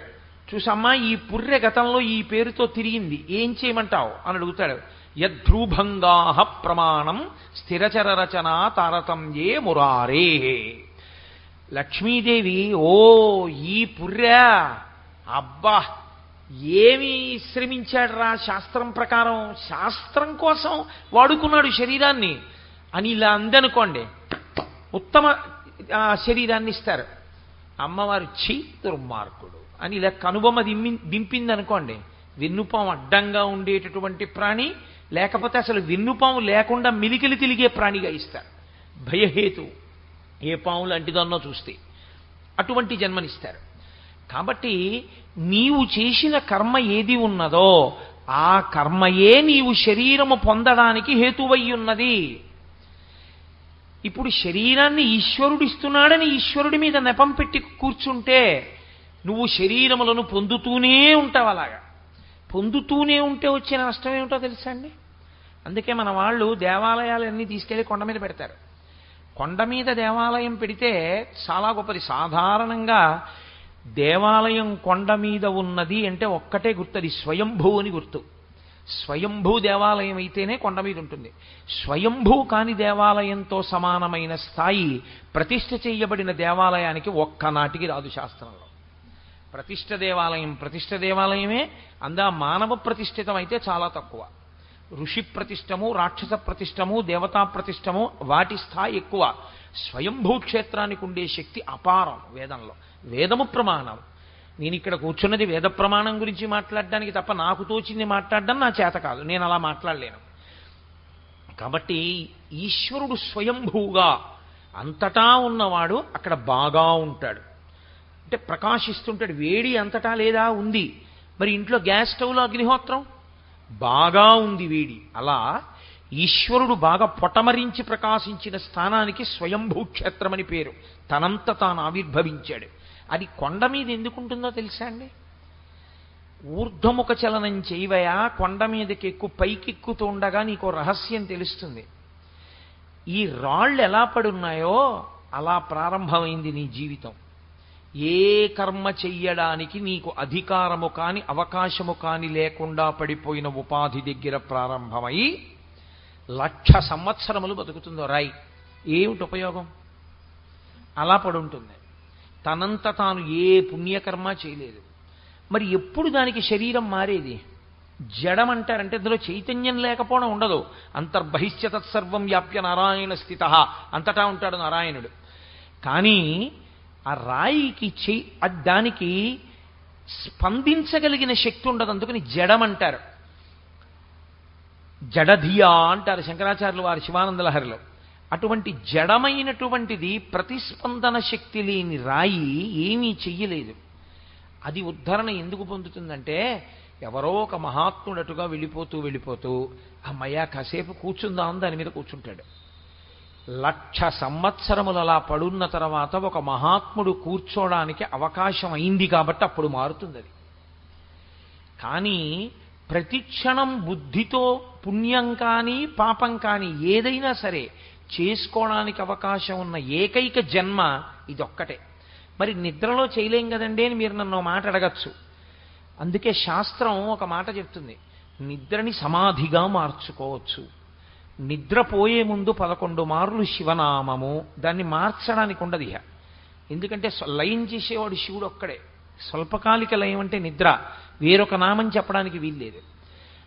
చూసమ్మా ఈ పుర్రె గతంలో ఈ పేరుతో తిరిగింది, ఏం చేయమంటావు అని అడుగుతాడు. యద్భ్రూభంగాః ప్రమాణం స్థిరచర రచన తారతమ్యే మురారే. లక్ష్మీదేవి ఓ ఈ పుర్రె, అబ్బా ఏమి శ్రమించాడురా శాస్త్రం ప్రకారం, శాస్త్రం కోసం వాడుకున్నాడు శరీరాన్ని అని ఇలా అందనుకోండి, ఉత్తమ శరీరాన్ని ఇస్తారు. అమ్మవారు ఛీ దుర్మార్గుడు అని ఇలా కనుబొమ్మ దింపిందనుకోండి, వెన్నుపాము అడ్డంగా ఉండేటటువంటి ప్రాణి, లేకపోతే అసలు వెన్నుపాము లేకుండా మిలికిలి తిరిగే ప్రాణిగా ఇస్తారు. భయహేతు ఏ పాము లాంటిదన్నో చూస్తే అటువంటి జన్మనిస్తారు. కాబట్టి నీవు చేసిన కర్మ ఏది ఉన్నదో ఆ కర్మయే నీవు శరీరము పొందడానికి హేతువయ్యున్నది. ఇప్పుడు శరీరాన్ని ఈశ్వరుడిస్తున్నాడని ఈశ్వరుడి మీద నెపం పెట్టి కూర్చుంటే నువ్వు శరీరములను పొందుతూనే ఉంటావు. అలాగా పొందుతూనే ఉంటే వచ్చే నష్టం ఏమిటో తెలుసా అండి? అందుకే మన వాళ్ళు దేవాలయాలన్నీ తీసుకెళ్లి కొండ మీద పెడతారు. కొండ మీద దేవాలయం పెడితే చాలా గొప్పది. సాధారణంగా దేవాలయం కొండ మీద ఉన్నది అంటే ఒక్కటే గుర్తు, అది స్వయంభూ అని గుర్తు. స్వయంభూ దేవాలయం అయితేనే కొండ మీద ఉంటుంది. స్వయంభూ కాని దేవాలయంతో సమానమైన స్థాయి ప్రతిష్ఠ చేయబడిన దేవాలయానికి ఒక్కనాటికి రాదు శాస్త్రంలో. ప్రతిష్ఠ దేవాలయమే. అందా మానవ ప్రతిష్ఠితం అయితే చాలా తక్కువ. ఋషి ప్రతిష్టము, రాక్షస ప్రతిష్టము, దేవతా ప్రతిష్టము వాటి స్థాయి ఎక్కువ. స్వయంభూ క్షేత్రానికి ఉండే శక్తి అపారం. వేదంలో వేదము ప్రమాణం. నేను ఇక్కడ కూర్చున్నది వేద ప్రమాణం గురించి మాట్లాడడానికి తప్ప నాకు తోచింది మాట్లాడడం నా చేత కాదు, నేను అలా మాట్లాడలేను. కాబట్టి ఈశ్వరుడు స్వయంభూగా అంతటా ఉన్నవాడు అక్కడ బాగా ఉంటాడు. అంటే ప్రకాశిస్తుంటాడు. వేడి అంతటా లేదా ఉంది, మరి ఇంట్లో గ్యాస్ స్టవ్లో అగ్నిహోత్రం బాగా ఉంది వేడి. అలా ఈశ్వరుడు బాగా పొటమరించి ప్రకాశించిన స్థానానికి స్వయంభూ క్షేత్రం అని పేరు. తనంత తాను ఆవిర్భవించాడు. అది కొండ మీద ఎందుకుంటుందో తెలుసా అండి? ఊర్ధ్వముఖ చలనం చేయవయా, కొండ మీదకి ఎక్కువ పైకెక్కుతూ ఉండగా నీకు రహస్యం తెలుస్తుంది. ఈ రాళ్ళు ఎలా పడున్నాయో అలా ప్రారంభమైంది నీ జీవితం. ఏ కర్మ చెయ్యడానికి నీకు అధికారము కాని అవకాశము కాని లేకుండా పడిపోయిన ఉపాధి దగ్గర ప్రారంభమై 1,00,000 సంవత్సరములు బతుకుతుందో రాయి, ఏమిటి ఉపయోగం? అలా పడుంటుంది. తనంత తాను ఏ పుణ్యకర్మ చేయలేదు. మరి ఎప్పుడు దానికి శరీరం మారేది? జడం అంటారంటే అందులో చైతన్యం లేకపోవడం ఉండదు. అంతర్బహిష్య తత్సర్వం వ్యాప్య నారాయణ స్థిత, అంతటా ఉంటాడు నారాయణుడు. కానీ ఆ రాయికి దానికి స్పందించగలిగిన శక్తి ఉండదు. అందుకని జడం అంటారు. జడధియా అంటారు శంకరాచార్యులు వారి శివానందలహరిలో. అటువంటి జడమైనటువంటిది ప్రతిస్పందన శక్తి లేని రాయి ఏమీ చెయ్యలేదు. అది ఉద్ధరణ ఎందుకు పొందుతుందంటే ఎవరో ఒక మహాత్ముడటుగా వెళ్ళిపోతూ అమ్మయ్య కాసేపు కూర్చుందాం దాని మీద కూర్చుంటాడు. 1,00,000 సంవత్సరములు అలా పడున్న తర్వాత ఒక మహాత్ముడు కూర్చోడానికి అవకాశం అయింది కాబట్టి అప్పుడు మారుతుంది అది. కానీ ప్రతిక్షణం బుద్ధితో పుణ్యం కానీ పాపం కానీ ఏదైనా సరే చేసుకోవడానికి అవకాశం ఉన్న ఏకైక జన్మ ఇదొక్కటే. మరి నిద్రలో చేయలేం కదండి అని మీరు నన్ను మాట అడగచ్చు. అందుకే శాస్త్రం ఒక మాట చెప్తుంది, నిద్రని సమాధిగా మార్చుకోవచ్చు. నిద్రపోయే ముందు 11 మార్లు శివనామము, దాన్ని మార్చడానికి ఉండదు ఇహ. ఎందుకంటే లయం చేసేవాడు శివుడు ఒక్కడే. స్వల్పకాలిక లయం అంటే నిద్ర. వేరొక నామం చెప్పడానికి వీల్లేదు.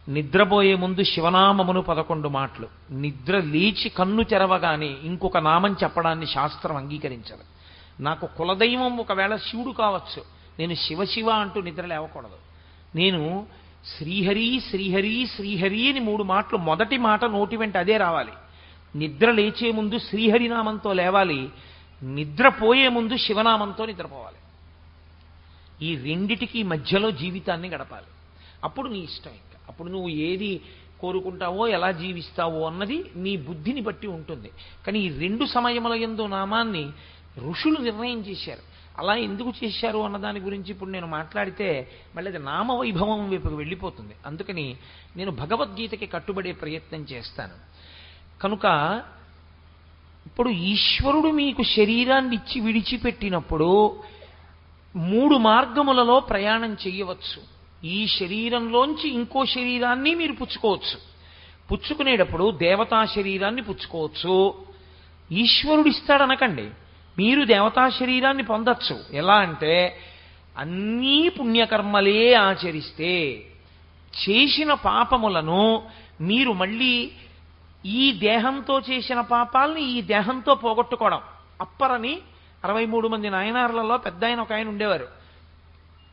నిద్రపోయే ముందు శివనామమును 11 మాటలు, నిద్ర లేచి కన్ను తెరవగానే ఇంకొక నామం చెప్పడాన్ని శాస్త్రం అంగీకరించదు. నాకు కులదైవం ఒకవేళ శివుడు కావచ్చు, నేను శివశివ అంటూ నిద్ర లేవకూడదు. నేను శ్రీహరి శ్రీహరి శ్రీహరి అని 3 మాటలు, మొదటి మాట నోటి వెంట అదే రావాలి. నిద్ర లేచే ముందు శ్రీహరినామంతో లేవాలి, నిద్రపోయే ముందు శివనామంతో నిద్రపోవాలి. ఈ రెండిటికి మధ్యలో జీవితాన్ని గడపాలి. అప్పుడు నీ ఇష్టం. ఇంకా అప్పుడు నువ్వు ఏది కోరుకుంటావో ఎలా జీవిస్తావో అన్నది నీ బుద్ధిని బట్టి ఉంటుంది. కానీ ఈ 2 సమయముల యందు నామాన్ని ఋషులు నిర్ణయం చేశారు. అలా ఎందుకు చేశారు అన్న దాని గురించి ఇప్పుడు నేను మాట్లాడితే మళ్ళీ అది నామవైభవం వైపుకు వెళ్ళిపోతుంది. అందుకని నేను భగవద్గీతకి కట్టుబడే ప్రయత్నం చేస్తాను. కనుక ఇప్పుడు ఈశ్వరుడు మీకు శరీరాన్ని ఇచ్చి విడిచిపెట్టినప్పుడు 3 మార్గములలో ప్రయాణం చేయవచ్చు. ఈ శరీరంలోంచి ఇంకో శరీరాన్ని మీరు పుచ్చుకోవచ్చు. పుచ్చుకునేటప్పుడు దేవతా శరీరాన్ని పుచ్చుకోవచ్చు. ఈశ్వరుడు ఇస్తాడనకండి, మీరు దేవతా శరీరాన్ని పొందొచ్చు. ఎలా అంటే అన్నీ పుణ్యకర్మలే ఆచరిస్తే చేసిన పాపములను మీరు మళ్ళీ ఈ దేహంతో చేసిన పాపాలని ఈ దేహంతో పోగొట్టుకోవడం. అప్పరని 63 మంది నాయనార్లలో పెద్ద ఆయన ఒక ఆయన ఉండేవారు.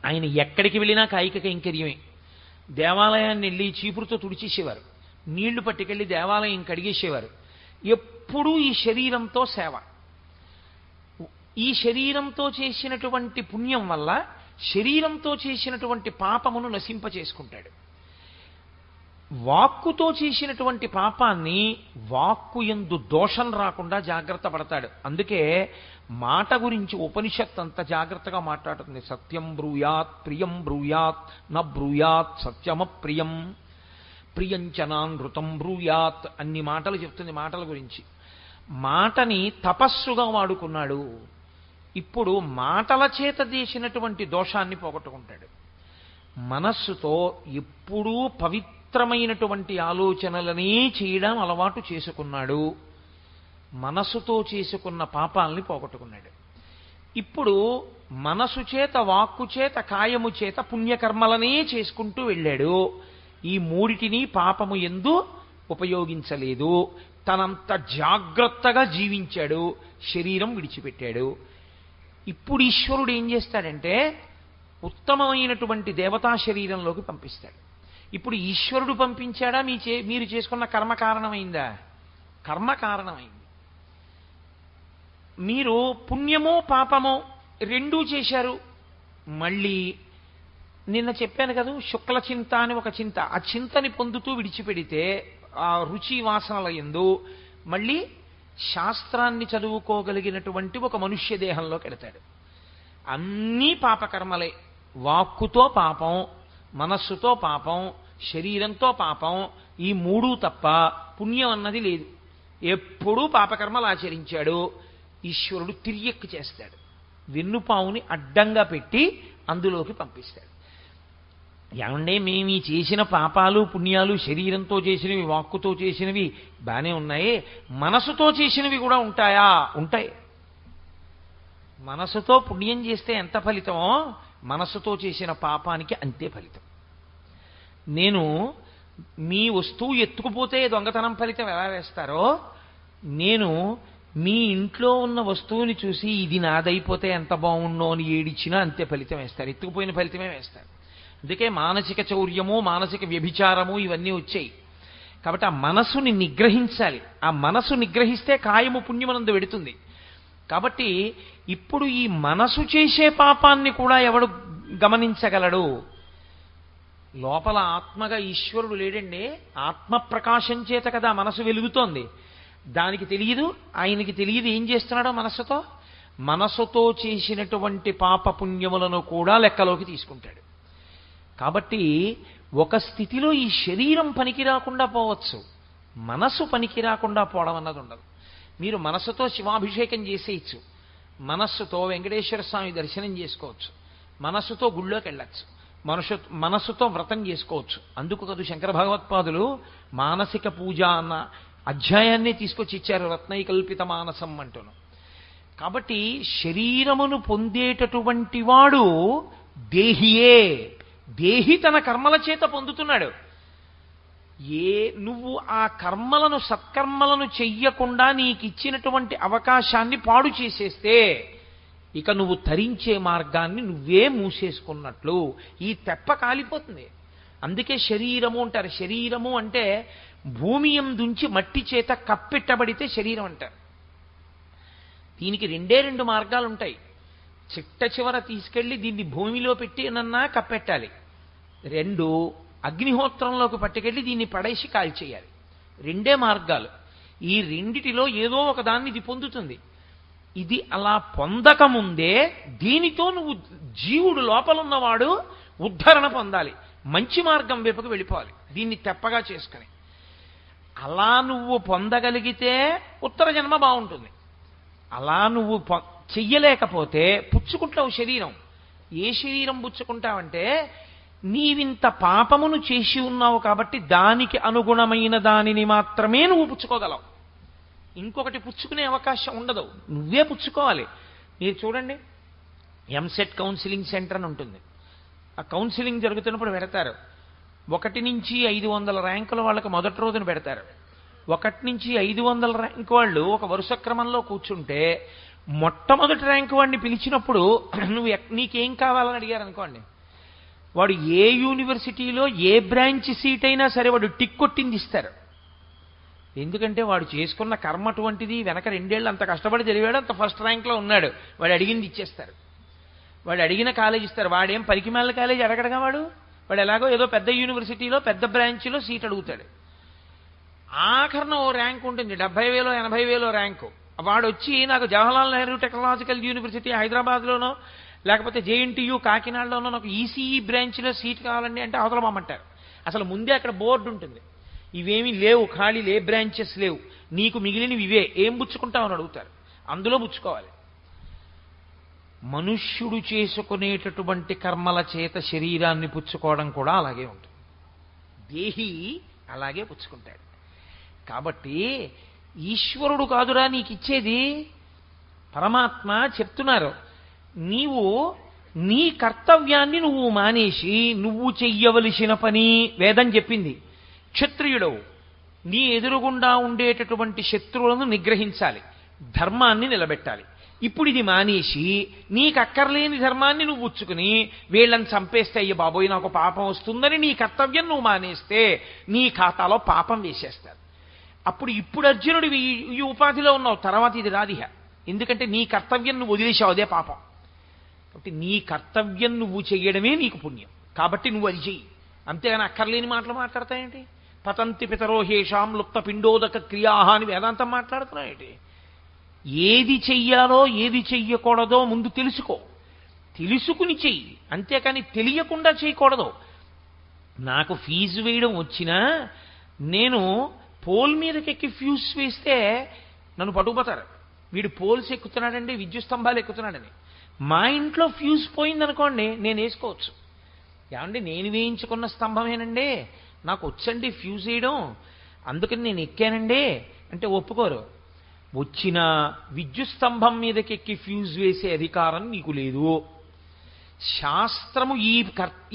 ఆయన ఎక్కడికి వెళ్ళినా కాయిక కైంకర్యమే. దేవాలయాన్ని వెళ్ళి చీపురుతో తుడిచేసేవారు, నీళ్లు పట్టుకెళ్ళి దేవాలయం కడిగేసేవారు. ఎప్పుడూ ఈ శరీరంతో సేవ. ఈ శరీరంతో చేసినటువంటి పుణ్యం వల్ల శరీరంతో చేసినటువంటి పాపమును నశింపచేసుకుంటాడు. వాక్కుతో చేసినటువంటి పాపాన్ని వాక్కు యందు దోషం రాకుండా జాగ్రత్త పడతాడు. అందుకే మాట గురించి ఉపనిషత్ అంత జాగ్రత్తగా మాట్లాడుతుంది. సత్యం బ్రూయాత్ ప్రియం బ్రూయాత్ న బ్రూయాత్ సత్యమప్రియం ప్రియంచనానృతం బ్రూయాత్ అన్ని మాటలు చెప్తుంది మాటల గురించి. మాటని తపస్సుగా వాడుకున్నాడు. ఇప్పుడు మాటల చేత చేసినటువంటి దోషాన్ని పోగొట్టుకుంటాడు. మనస్సుతో ఎప్పుడూ పవిత్రమైనటువంటి ఆలోచనలనే చేయడం అలవాటు చేసుకున్నాడు. మనసుతో చేసుకున్న పాపాలని పోగొట్టుకున్నాడు. ఇప్పుడు మనసు చేత వాక్కు చేత కాయము చేత పుణ్యకర్మలనే చేసుకుంటూ వెళ్ళాడు. ఈ 3టిని పాపము యందు ఉపయోగించలేదు. తనంత జాగ్రత్తగా జీవించాడు, శరీరం విడిచిపెట్టాడు. ఇప్పుడు ఈశ్వరుడు ఏం చేస్తాడంటే ఉత్తమమైనటువంటి దేవతా శరీరంలోకి పంపిస్తాడు. ఇప్పుడు ఈశ్వరుడు పంపించాడా, మీరు చేసుకున్న కర్మ కారణమైందా? కర్మ కారణమైంది. మీరు పుణ్యమో పాపమో రెండూ చేశారు. మళ్ళీ నిన్న చెప్పాను కదా, శుక్ల చింత అని ఒక చింత, ఆ చింతని పొందుతూ విడిచిపెడితే ఆ రుచి వాసనల యందు మళ్ళీ శాస్త్రాన్ని చదువుకోగలిగినటువంటి ఒక మనుష్య దేహంలోకి వెళతాడు. అన్నీ పాపకర్మలే. వాక్కుతో పాపం, మనస్సుతో పాపం, శరీరంతో పాపం, ఈ 3 తప్ప పుణ్యం అన్నది లేదు. ఎప్పుడూ పాపకర్మలు ఆచరించాడు. ఈశ్వరుడు తిరియక్కు చేస్తాడు. వెన్నుపావుని అడ్డంగా పెట్టి అందులోకి పంపిస్తాడు. ఏమంటే మేము ఈ చేసిన పాపాలు పుణ్యాలు శరీరంతో చేసినవి వాక్కుతో చేసినవి బాగానే ఉన్నాయే, మనసుతో చేసినవి కూడా ఉంటాయా? ఉంటాయి. మనసుతో పుణ్యం చేస్తే ఎంత ఫలితమో మనసుతో చేసిన పాపానికి అంతే ఫలితం. నేను మీ వస్తువు ఎత్తుకుపోతే దొంగతనం ఫలితం ఎలా వేస్తారో, నేను మీ ఇంట్లో ఉన్న వస్తువుని చూసి ఇది నాదైపోతే ఎంత బాగుండో అని ఏడిచ్చినా అంతే ఫలితం వేస్తారు. ఎత్తుకుపోయిన ఫలితమే వేస్తారు. అందుకే మానసిక చౌర్యము, మానసిక వ్యభిచారము ఇవన్నీ వచ్చాయి. కాబట్టి ఆ మనసుని నిగ్రహించాలి. ఆ మనసు నిగ్రహిస్తే కాయము పుణ్యమనందు వెడుతుంది. కాబట్టి ఇప్పుడు ఈ మనసు చేసే పాపాన్ని కూడా ఎవడు గమనించగలడు? లోపల ఆత్మగా ఈశ్వరుడు లేడండి. ఆత్మ ప్రకాశం చేత కదా మనసు వెలుగుతోంది. దానికి తెలియదు, ఆయనకి తెలియదు ఏం చేస్తున్నాడో మనసుతో. మనసుతో చేసినటువంటి పాప పుణ్యములను కూడా లెక్కలోకి తీసుకుంటాడు. కాబట్టి ఒక స్థితిలో ఈ శరీరం పనికి రాకుండా పోవచ్చు, మనసు పనికి రాకుండా పోవడం అన్నది ఉండదు. మీరు మనసుతో శివాభిషేకం చేసేయచ్చు, మనస్సుతో వెంకటేశ్వర స్వామి దర్శనం చేసుకోవచ్చు, మనస్సుతో గుళ్ళోకి వెళ్ళచ్చు, మనస్సుతో వ్రతం చేసుకోవచ్చు. అందుకు కదా శంకర భగవత్పాదులు మానసిక పూజ అన్న అధ్యాయాన్ని తీసుకొచ్చి ఇచ్చారు, రత్నైకల్పిత మానసం అంటూను. కాబట్టి శరీరమును పొందేటటువంటి వాడు దేహియే, దేహి తన కర్మల చేత పొందుతున్నాడు. నువ్వు ఆ కర్మలను సత్కర్మలను చెయ్యకుండా నీకిచ్చినటువంటి అవకాశాన్ని పాడు చేసేస్తే ఇక నువ్వు తరించే మార్గాన్ని నువ్వే మూసేసుకున్నట్లు. ఈ తెప్ప కాలిపోతుంది. అందుకే శరీరము అంటారు. శరీరము అంటే భూమి యందుంచి మట్టి చేత కప్పెట్టబడితే శరీరం అంటారు. దీనికి రెండు మార్గాలు ఉంటాయి. చిట్ట చివర తీసుకెళ్లి దీన్ని భూమిలో పెట్టి నన్నా కప్పెట్టాలి. 2 అగ్నిహోత్రంలోకి పట్టుకెళ్ళి దీన్ని పడేసి కాల్చేయాలి. 2 మార్గాలు. ఈ రెండిటిలో ఏదో ఒక దాన్ని ఇది పొందుతుంది. ఇది అలా పొందకముందే దీనితో నువ్వు జీవుడు లోపలున్నవాడు ఉద్ధరణ పొందాలి. మంచి మార్గం వైపుకు వెళ్ళిపోవాలి దీన్ని తెప్పగా చేసుకుని. అలా నువ్వు పొందగలిగితే ఉత్తర జన్మ బాగుంటుంది. అలా నువ్వు చెయ్యలేకపోతే పుచ్చుకుంటావు శరీరం. ఏ శరీరం పుచ్చుకుంటావంటే నీవింత పాపమును చేసి ఉన్నావు కాబట్టి దానికి అనుగుణమైన దానిని మాత్రమే నువ్వు పుచ్చుకోగలవు. ఇంకొకటి పుచ్చుకునే అవకాశం ఉండదు. నువ్వే పుచ్చుకోవాలి. మీరు చూడండి, ఎంసెట్ కౌన్సిలింగ్ సెంటర్ అని ఉంటుంది. ఆ కౌన్సిలింగ్ జరుగుతున్నప్పుడు పెడతారు 1 నుంచి 500 ర్యాంకుల వాళ్ళకి మొదటి రోజున పెడతారు. 1 నుంచి 500 ర్యాంకు వాళ్ళు ఒక వరుస క్రమంలో కూర్చుంటే మొట్టమొదటి ర్యాంకు వాడిని పిలిచినప్పుడు నీకేం కావాలని అడిగారు అనుకోండి, వాడు ఏ యూనివర్సిటీలో ఏ బ్రాంచ్ సీట్ అయినా సరే వాడు టిక్ కొట్టింది ఇస్తారు. ఎందుకంటే వాడు చేసుకున్న కర్మ అటువంటిది. వెనక 2 ఏళ్ళు అంత కష్టపడి చదివాడు, అంత ఫస్ట్ ర్యాంక్లో ఉన్నాడు. వాడు అడిగింది ఇచ్చేస్తారు. వాడు అడిగిన కాలేజ్ ఇస్తారు. వాడేం పరికిమాల కాలేజ్ అడగడగా వాడు ఎలాగో ఏదో పెద్ద యూనివర్సిటీలో పెద్ద బ్రాంచ్లో సీట్ అడుగుతాడు. ఆఖరణ ఓ ర్యాంక్ ఉంటుంది, 70,000 80,000 ర్యాంకు. వాడు వచ్చి నాకు జవహర్లాల్ నెహ్రూ టెక్నాలజికల్ యూనివర్సిటీ హైదరాబాద్లోనో లేకపోతే జేఎన్టీయూ కాకినాడలోనో నాకు ఈసీఈ బ్రాంచ్లో సీట్ కావాలండి అంటే అవతల పంపంటారు. అసలు ముందే అక్కడ బోర్డు ఉంటుంది, ఇవేమీ లేవు, ఖాళీ ఏ బ్రాంచెస్ లేవు, నీకు మిగిలినవి ఇవే, ఏం పుచ్చుకుంటావని అడుగుతారు. అందులో పుచ్చుకోవాలి. మనుష్యుడు చేసుకునేటటువంటి కర్మల చేత శరీరాన్ని పుచ్చుకోవడం కూడా అలాగే ఉంటుంది. దేహి అలాగే పుచ్చుకుంటాడు. కాబట్టి ఈశ్వరుడు కాదురా నీకిచ్చేది, పరమాత్మ చెప్తున్నారు. నీవు నీ కర్తవ్యాన్ని నువ్వు మానేసి నువ్వు చెయ్యవలసిన పని వేదం చెప్పింది. క్షత్రియుడవు, నీ ఎదురుగుండా ఉండేటటువంటి శత్రువులను నిగ్రహించాలి, ధర్మాన్ని నిలబెట్టాలి. ఇప్పుడు ఇది మానేసి నీకక్కర్లేని ధర్మాన్ని నువ్వు ఉచ్చుకుని వీళ్ళని చంపేస్తే అయ్య బాబోయ్ నాకు పాపం వస్తుందని నీ కర్తవ్యం నువ్వు మానేస్తే నీ ఖాతాలో పాపం వేసేస్తారు. ఇప్పుడు అర్జునుడు ఈ ఉపాధిలో ఉన్నావు, తర్వాత ఇది రాదిహ. ఎందుకంటే నీ కర్తవ్యం నువ్వు వదిలేసావు, అదే పాపం. కాబట్టి నీ కర్తవ్యం నువ్వు చెయ్యడమే నీకు పుణ్యం. కాబట్టి నువ్వు అది చెయ్యి. అంతేగాని అక్కర్లేని మాటలు మాట్లాడతాయేంటి? పతంతి పితరోహేషాం లుప్త పిండోదక క్రియాహ అని వేదాంతం మాట్లాడుతున్నాయేంటి? ఏది చెయ్యాలో ఏది చెయ్యకూడదో ముందు తెలుసుకో, తెలుసుకుని చెయ్యి. అంతేకాని తెలియకుండా చేయకూడదు. నాకు ఫీజు వేయడం వచ్చినా నేను పోల్ మీదకెక్కి ఫ్యూజ్ వేస్తే నన్ను పట్టుకుపోతారు. వీడు పోల్స్ ఎక్కుతున్నాడండి, విద్యుత్ స్తంభాలు ఎక్కుతున్నాడని. మా ఇంట్లో ఫ్యూజ్ పోయిందనుకోండి, నేను వేసుకోవచ్చు. ఏమండి నేను వేయించుకున్న స్తంభమేనండి, నాకు వచ్చండి ఫ్యూజ్ వేయడం, అందుకని నేను ఎక్కానండి అంటే ఒప్పుకోరు. వచ్చిన విద్యుత్ స్తంభం మీదకెక్కి ఫ్యూజ్ వేసే అధికారం నీకు లేదు. శాస్త్రము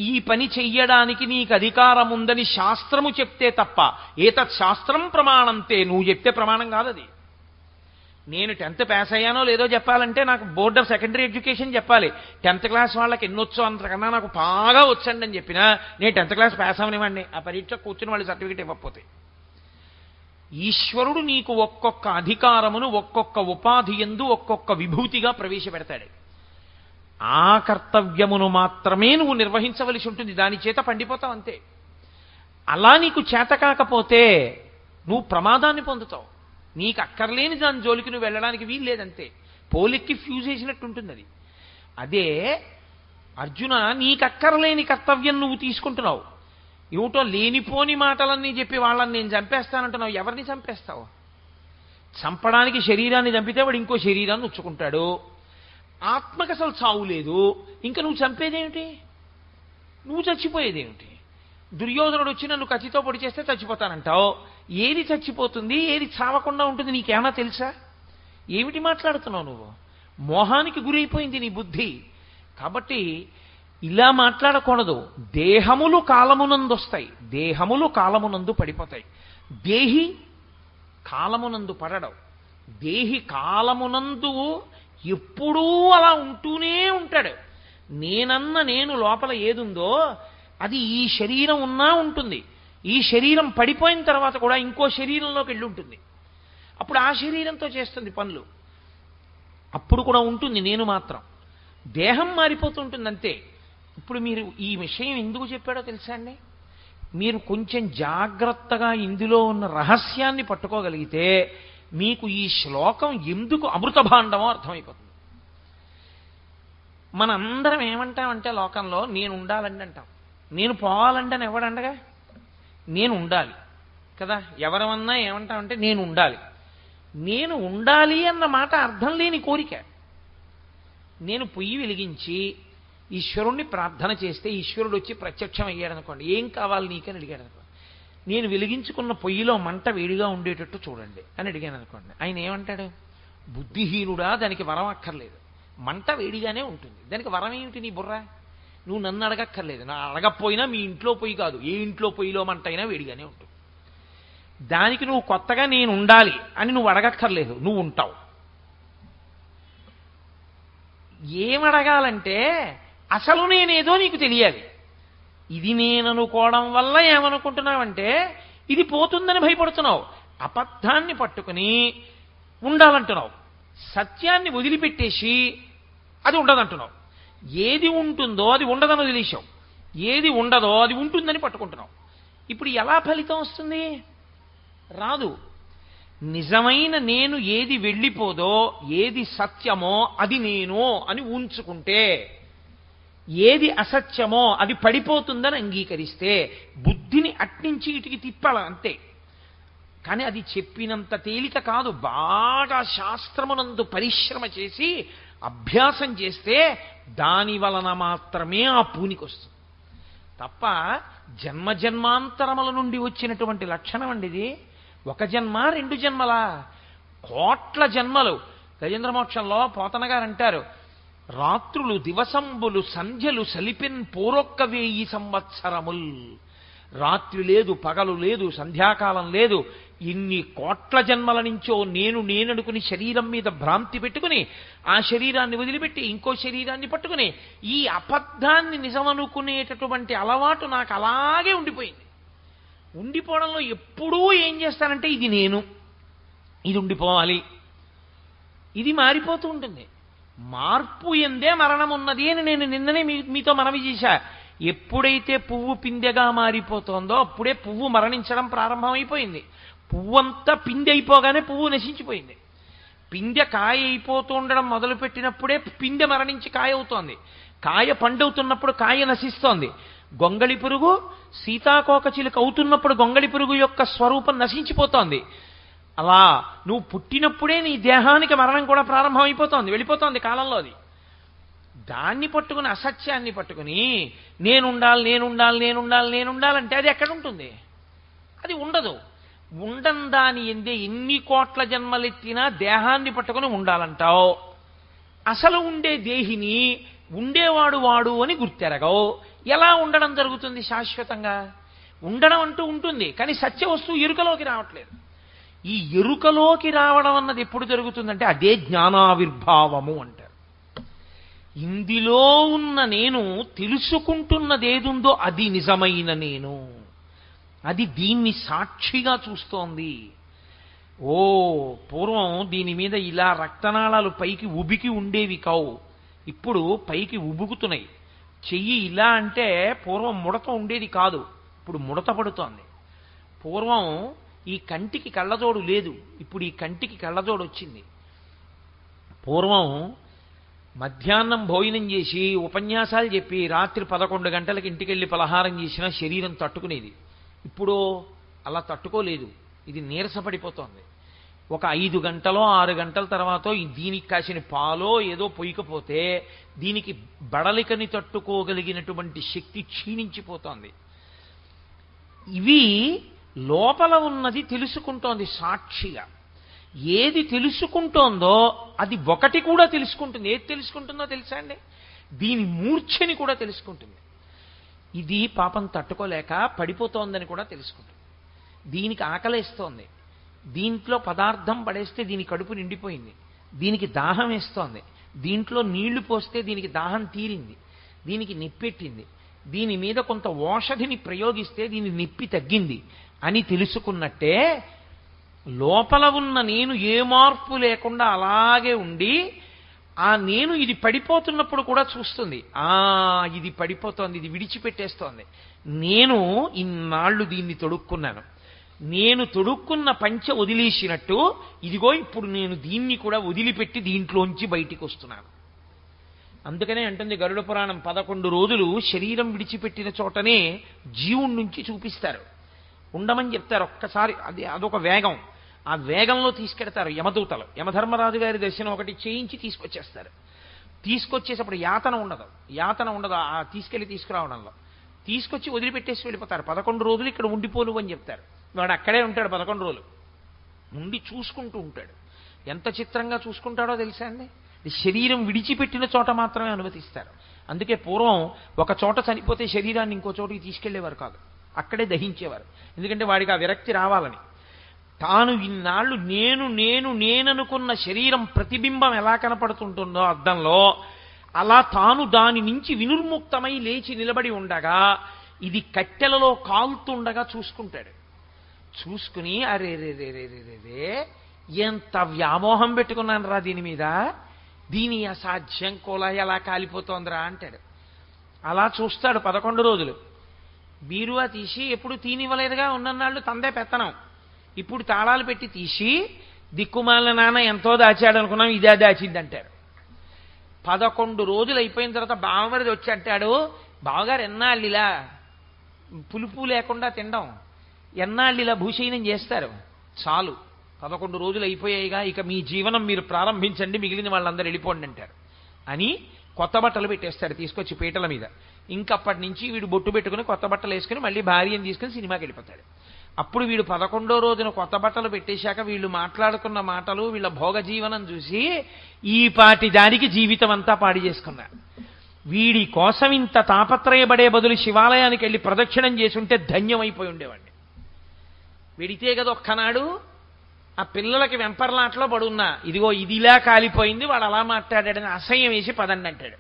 ఈ పని చెయ్యడానికి నీకు అధికారం ఉందని శాస్త్రము చెప్తే తప్ప, ఏతత్ శాస్త్రం ప్రమాణంతే, నువ్వు చెప్తే ప్రమాణం కాదు అది. నేను 10th పాస్ అయ్యానో లేదో చెప్పాలంటే నాకు బోర్డ్ ఆఫ్ సెకండరీ ఎడ్యుకేషన్ చెప్పాలి. 10th క్లాస్ వాళ్ళకి ఎన్నొచ్చో అంతకన్నా నాకు బాగా వచ్చండి అని చెప్పినా నేను 10th క్లాస్ పాస్ అవనివ్వండి, ఆ పరీక్ష కూర్చుని వాళ్ళు సర్టిఫికేట్ ఇవ్వకపోతే. ఈశ్వరుడు నీకు ఒక్కొక్క అధికారమును ఒక్కొక్క ఉపాధి యందు ఒక్కొక్క విభూతిగా ప్రవేశపెడతాడు. ఆ కర్తవ్యమును మాత్రమే నువ్వు నిర్వహించవలసి ఉంటుంది, దాని చేత పండిపోతావు అంతే. అలా నీకు చేత కాకపోతే నువ్వు ప్రమాదాన్ని పొందుతావు. నీకు అక్కర్లేని దాని జోలికి నువ్వు వెళ్ళడానికి వీలు లేదంతే. పోలెక్కి ఫ్యూజ్ వేసినట్టు ఉంటుంది అది. అదే అర్జున, నీకు అక్కర్లేని కర్తవ్యం నువ్వు తీసుకుంటున్నావు. ఏమిటో లేనిపోని మాటలన్నీ చెప్పి వాళ్ళని నేను చంపేస్తానంటున్నావు. ఎవరిని చంపేస్తావు? చంపడానికి శరీరాన్ని చంపితే వాడు ఇంకో శరీరాన్ని ఉచ్చుకుంటాడు. ఆత్మకు అసలు చావు లేదు, ఇంకా నువ్వు చంపేదేమిటి? నువ్వు చచ్చిపోయేదేమిటి? దుర్యోధనుడు వచ్చి నన్ను కత్తితో పొడి చేస్తే చచ్చిపోతానంటావు. ఏది చచ్చిపోతుంది, ఏది చావకుండా ఉంటుంది నీకేమన్నా తెలుసా? ఏమిటి మాట్లాడుతున్నావు నువ్వు? మోహానికి గురైపోయింది నీ బుద్ధి. కాబట్టి ఇలా మాట్లాడకూడదు. దేహములు కాలమునందు వస్తాయి, దేహములు కాలమునందు పడిపోతాయి. దేహి కాలమునందు పడడం. దేహి కాలమునందు ఎప్పుడూ అలా ఉంటూనే ఉంటాడు. నేను లోపల ఏదుందో అది ఈ శరీరం ఉన్నా ఉంటుంది. ఈ శరీరం పడిపోయిన తర్వాత కూడా ఇంకో శరీరంలోకి వెళ్ళి ఉంటుంది. అప్పుడు ఆ శరీరంతో చేస్తుంది పనులు. అప్పుడు కూడా ఉంటుంది నేను మాత్రం. దేహం మారిపోతుంటుంది అంతే. ఇప్పుడు మీరు ఈ విషయం ఎందుకు చెప్పాడో తెలుసా అండి? మీరు కొంచెం జాగ్రత్తగా ఇందులో ఉన్న రహస్యాన్ని పట్టుకోగలిగితే మీకు ఈ శ్లోకం ఎందుకు అమృత భాండమో అర్థమైపోతుంది. మనందరం ఏమంటామంటే లోకంలో నేను ఉండాలండి అంటాం. నేను పోవాలంటే అని ఎవడండగా? నేను ఉండాలి కదా. ఎవరమన్నా ఏమంటామంటే నేను ఉండాలి. నేను ఉండాలి అన్న మాట అర్థం లేని కోరిక. నేను పొయ్యి వెలిగించి ఈశ్వరుణ్ణి ప్రార్థన చేస్తే ఈశ్వరుడు వచ్చి ప్రత్యక్షం అయ్యాడు అనుకోండి. ఏం కావాలి నీకని అడిగాడు అనుకోండి. నేను వెలిగించుకున్న పొయ్యిలో మంట వేడిగా ఉండేటట్టు చూడండి అని అడిగాను అనుకోండి. ఆయన ఏమంటాడు? బుద్ధిహీనుడా, దానికి వరం అక్కర్లేదు, మంట వేడిగానే ఉంటుంది, దానికి వరం ఏమిటి నీ బుర్ర? నువ్వు నన్ను అడగక్కర్లేదు. నా అడగకపోయినా మీ ఇంట్లో పొయ్యి కాదు, ఏ ఇంట్లో పొయ్యిలో మంట అయినా వేడిగానే ఉంటుంది. దానికి నువ్వు కొత్తగా నేను ఉండాలి అని నువ్వు అడగక్కర్లేదు, నువ్వు ఉంటావు. ఏమడగాలంటే అసలు నేనేదో నీకు తెలియాలి. ఇది నేను అనుకోవడం వల్ల ఏమనుకుంటున్నావంటే ఇది పోతుందని భయపడుతున్నావు. అబద్ధాన్ని పట్టుకుని ఉండాలంటున్నావు. సత్యాన్ని వదిలిపెట్టేసి అది ఉండదంటున్నావు. ఏది ఉంటుందో అది ఉండదని వదిలేశావు, ఏది ఉండదో అది ఉంటుందని పట్టుకుంటున్నావు. ఇప్పుడు ఎలా ఫలితం వస్తుంది? రాదు. నిజమైన నేను ఏది వెళ్ళిపోదో, ఏది సత్యమో అది నేను అని ఊంచుకుంటే, ఏది అసత్యమో అది పడిపోతుందని అంగీకరిస్తే బుద్ధిని అట్నుంచి ఇటుకి తిప్పాల అంతే. కానీ అది చెప్పినంత తేలిక కాదు. బాగా శాస్త్రమునందు పరిశ్రమ చేసి అభ్యాసం చేస్తే దాని వలన మాత్రమే ఆ పూనికొస్తుంది తప్ప జన్మజన్మాంతరముల నుండి వచ్చినటువంటి లక్షణం అండి ఇది. ఒక జన్మ, 2 జన్మలా? కోట్ల జన్మలు. గజేంద్రమోక్షంలో పోతన గారు అంటారు, రాత్రులు దివసంబులు సంధ్యలు సలిపిన్ పూరొక్క 1000 సంవత్సరముల్. రాత్రి లేదు, పగలు లేదు, సంధ్యాకాలం లేదు. ఇన్ని కోట్ల జన్మల నుంచో నేననుకుని శరీరం మీద భ్రాంతి పెట్టుకుని ఆ శరీరాన్ని వదిలిపెట్టి ఇంకో శరీరాన్ని పట్టుకుని ఈ అబద్ధాన్ని నిజమనుకునేటటువంటి అలవాటు నాకు అలాగే ఉండిపోయింది. ఉండిపోవడంలో ఎప్పుడూ ఏం చేస్తానంటే ఇది నేను, ఇది ఉండిపోవాలి, ఇది మారిపోతూ ఉంటుంది. మార్పు ఎందే మరణం ఉన్నది అని నేను నిన్ననే మీతో మనవి చేశా. ఎప్పుడైతే పువ్వు పిందెగా మారిపోతుందో అప్పుడే పువ్వు మరణించడం ప్రారంభమైపోయింది. పువ్వంతా పిందె అయిపోగానే పువ్వు నశించిపోయింది. పిందె కాయ అయిపోతూ ఉండడం మొదలుపెట్టినప్పుడే పిందె మరణించి కాయ అవుతోంది. కాయ పండవుతున్నప్పుడు కాయ నశిస్తోంది. గొంగళి పురుగు సీతాకోక చిలుక అవుతున్నప్పుడు గొంగళి పురుగు యొక్క స్వరూపం నశించిపోతోంది. అలా నువ్వు పుట్టినప్పుడే నీ దేహానికి మరణం కూడా ప్రారంభమైపోతోంది, వెళ్ళిపోతోంది కాలంలో. అది దాన్ని పట్టుకుని, అసత్యాన్ని పట్టుకుని నేనుండాలంటే అది ఎక్కడ ఉంటుంది? అది ఉండదు. దాని ఎందే ఎన్ని కోట్ల జన్మలెత్తినా దేహాన్ని పట్టుకుని ఉండాలంటావు. అసలు ఉండే దేహిని ఉండేవాడు వాడు అని గుర్తెరగవు. ఎలా ఉండడం జరుగుతుంది శాశ్వతంగా? ఉండడం అంటూ ఉంటుంది, కానీ సత్య వస్తువు ఎరుకలోకి రావట్లేదు. ఈ ఎరుకలోకి రావడం అన్నది ఎప్పుడు జరుగుతుందంటే అదే జ్ఞానావిర్భావము అంటారు. ఇందులో ఉన్న నేను తెలుసుకుంటున్నదేదుందో అది నిజమైన నేను, అది దీన్ని సాక్షిగా చూస్తోంది. పూర్వం దీని మీద ఇలా రక్తనాళాలు పైకి ఉబికి ఉండేవి కావు, ఇప్పుడు పైకి ఉబుకుతున్నాయి. చెయ్యి ఇలా అంటే పూర్వం ముడత ఉండేది కాదు, ఇప్పుడు ముడత పడుతోంది. పూర్వం ఈ కంటికి కళ్ళజోడు లేదు, ఇప్పుడు ఈ కంటికి కళ్ళజోడు వచ్చింది. పూర్వం మధ్యాహ్నం భోజనం చేసి ఉపన్యాసాలు చెప్పి రాత్రి 11 గంటలకు ఇంటికెళ్ళి పలహారం చేసినా శరీరం తట్టుకునేది. ఇప్పుడు అలా తట్టుకోలేదు, ఇది నీరసపడిపోతోంది. ఒక 5 గంటలో 6 గంటల తర్వాత దీనికి కాసిన పాలో ఏదో పొయ్యకపోతే దీనికి బడలికని తట్టుకోగలిగినటువంటి శక్తి క్షీణించిపోతోంది. ఇవి లోపల ఉన్నది తెలుసుకుంటోంది సాక్షిగా. ఏది తెలుసుకుంటోందో అది ఒకటి కూడా తెలుసుకుంటుంది. ఏది తెలుసుకుంటుందో తెలుసా అండి? దీని మూర్ఛని కూడా తెలుసుకుంటుంది. ఇది పాపం తట్టుకోలేక పడిపోతోందని కూడా తెలుసుకుంటుంది. దీనికి ఆకలేస్తోంది, దీంట్లో పదార్థం పడేస్తే దీని కడుపు నిండిపోయింది, దీనికి దాహం వేస్తోంది, దీంట్లో నీళ్లు పోస్తే దీనికి దాహం తీరింది, దీనికి నిప్పెట్టింది, దీని మీద కొంత ఓషధిని ప్రయోగిస్తే దీని నిప్పి తగ్గింది అని తెలుసుకున్నట్టే లోపల ఉన్న నేను ఏ మార్పు లేకుండా అలాగే ఉండి ఆ నేను ఇది పడిపోతున్నప్పుడు కూడా చూస్తుంది. ఇది పడిపోతోంది, ఇది విడిచిపెట్టేస్తోంది. నేను ఇన్నాళ్ళు దీన్ని తొడుక్కున్నాను, నేను తొడుక్కున్న పంచె వదిలేసినట్టు ఇదిగో ఇప్పుడు నేను దీన్ని కూడా వదిలిపెట్టి దీంట్లోంచి బయటికి వస్తున్నాను. అందుకనే అంటుంది గరుడ పురాణం, 11 రోజులు శరీరం విడిచిపెట్టిన చోటనే జీవుడి నుంచి చూపిస్తారు, ఉండమని చెప్తారు. ఒక్కసారి అదొక వేగం, ఆ వేగంలో తీసుకెడతారు యమదూతలు. యమధర్మరాజు గారి దర్శనం ఒకటి చేయించి తీసుకొచ్చేస్తారు. తీసుకొచ్చేటప్పుడు యాతన ఉండదు ఆ తీసుకురావడంలో. తీసుకొచ్చి వదిలిపెట్టేసి వెళ్ళిపోతారు. 11 రోజులు ఇక్కడ ఉండిపోను అని చెప్తారు. వాడు అక్కడే ఉంటాడు 11 రోజులు ఉండి చూసుకుంటూ ఉంటాడు. ఎంత చిత్రంగా చూసుకుంటాడో తెలుసా అండి. శరీరం విడిచిపెట్టిన చోట మాత్రమే అనుమతిస్తారు. అందుకే పూర్వం ఒక చోట చనిపోతే శరీరాన్ని ఇంకో చోటికి తీసుకెళ్లేవారు కాదు, అక్కడే దహించేవారు. ఎందుకంటే వాడికి ఆ విరక్తి రావాలని. తాను ఇన్నాళ్ళు నేననుకున్న శరీరం ప్రతిబింబం ఎలా కనపడుతుంటుందో అద్దంలో, అలా తాను దాని నుంచి వినుర్ముక్తమై లేచి నిలబడి ఉండగా ఇది కట్టెలలో కాలుతుండగా చూసుకుంటాడు. చూసుకుని అరే రే రే రే రే రే ఎంత వ్యామోహం పెట్టుకున్నాను రా దీని మీద, దీని అసాధ్యం కోలా ఎలా కాలిపోతోందిరా అంటాడు. అలా చూస్తాడు 11 రోజులు. బీరువా తీసి ఎప్పుడు తీనివ్వలేదుగా ఉన్నన్నాళ్ళు తందే పెత్తనం. ఇప్పుడు తాళాలు పెట్టి తీసి దిక్కుమాల నాన్న ఎంతో దాచాడు అనుకున్నాం, ఇదే దాచింది అంటారు. 11 రోజులు అయిపోయిన తర్వాత బావమరిది వచ్చి అంటాడు, బావగారు ఎన్నాళ్ళు ఇలా పులుపు లేకుండా తినడం, ఎన్నాళ్ళు ఇలా భూషయనం చేస్తారు, చాలు 11 రోజులు అయిపోయాయిగా, ఇక మీ జీవనం మీరు ప్రారంభించండి, మిగిలిన వాళ్ళందరూ వెళ్ళిపోండి అంటారు. అని కొత్త బట్టలు పెట్టేస్తాడు తీసుకొచ్చి పీటల మీద. ఇంకప్పటి నుంచి వీడు బొట్టు పెట్టుకుని కొత్త బట్టలు వేసుకుని మళ్ళీ భార్యను తీసుకుని సినిమాకి వెళ్ళిపోతాడు. అప్పుడు వీడు 11వ రోజున కొత్త బట్టలు పెట్టేశాక వీళ్ళు మాట్లాడుకున్న మాటలు, వీళ్ళ భోగ జీవనం చూసి ఈ పాటి దానికి జీవితం అంతా పాడి చేసుకున్నారు. వీడి కోసం ఇంత తాపత్రయపడే బదులు శివాలయానికి వెళ్ళి ప్రదక్షిణం చేసి ఉంటే ధన్యమైపోయి ఉండేవాడిని. వెడితే కదా ఒక్కనాడు ఆ పిల్లలకి వెంపర్లాట్లో పడున్నా, ఇదిగో ఇదిలా కాలిపోయింది, వాడు అలా మాట్లాడాడని అసహ్యం వేసి పదండి అంటాడు.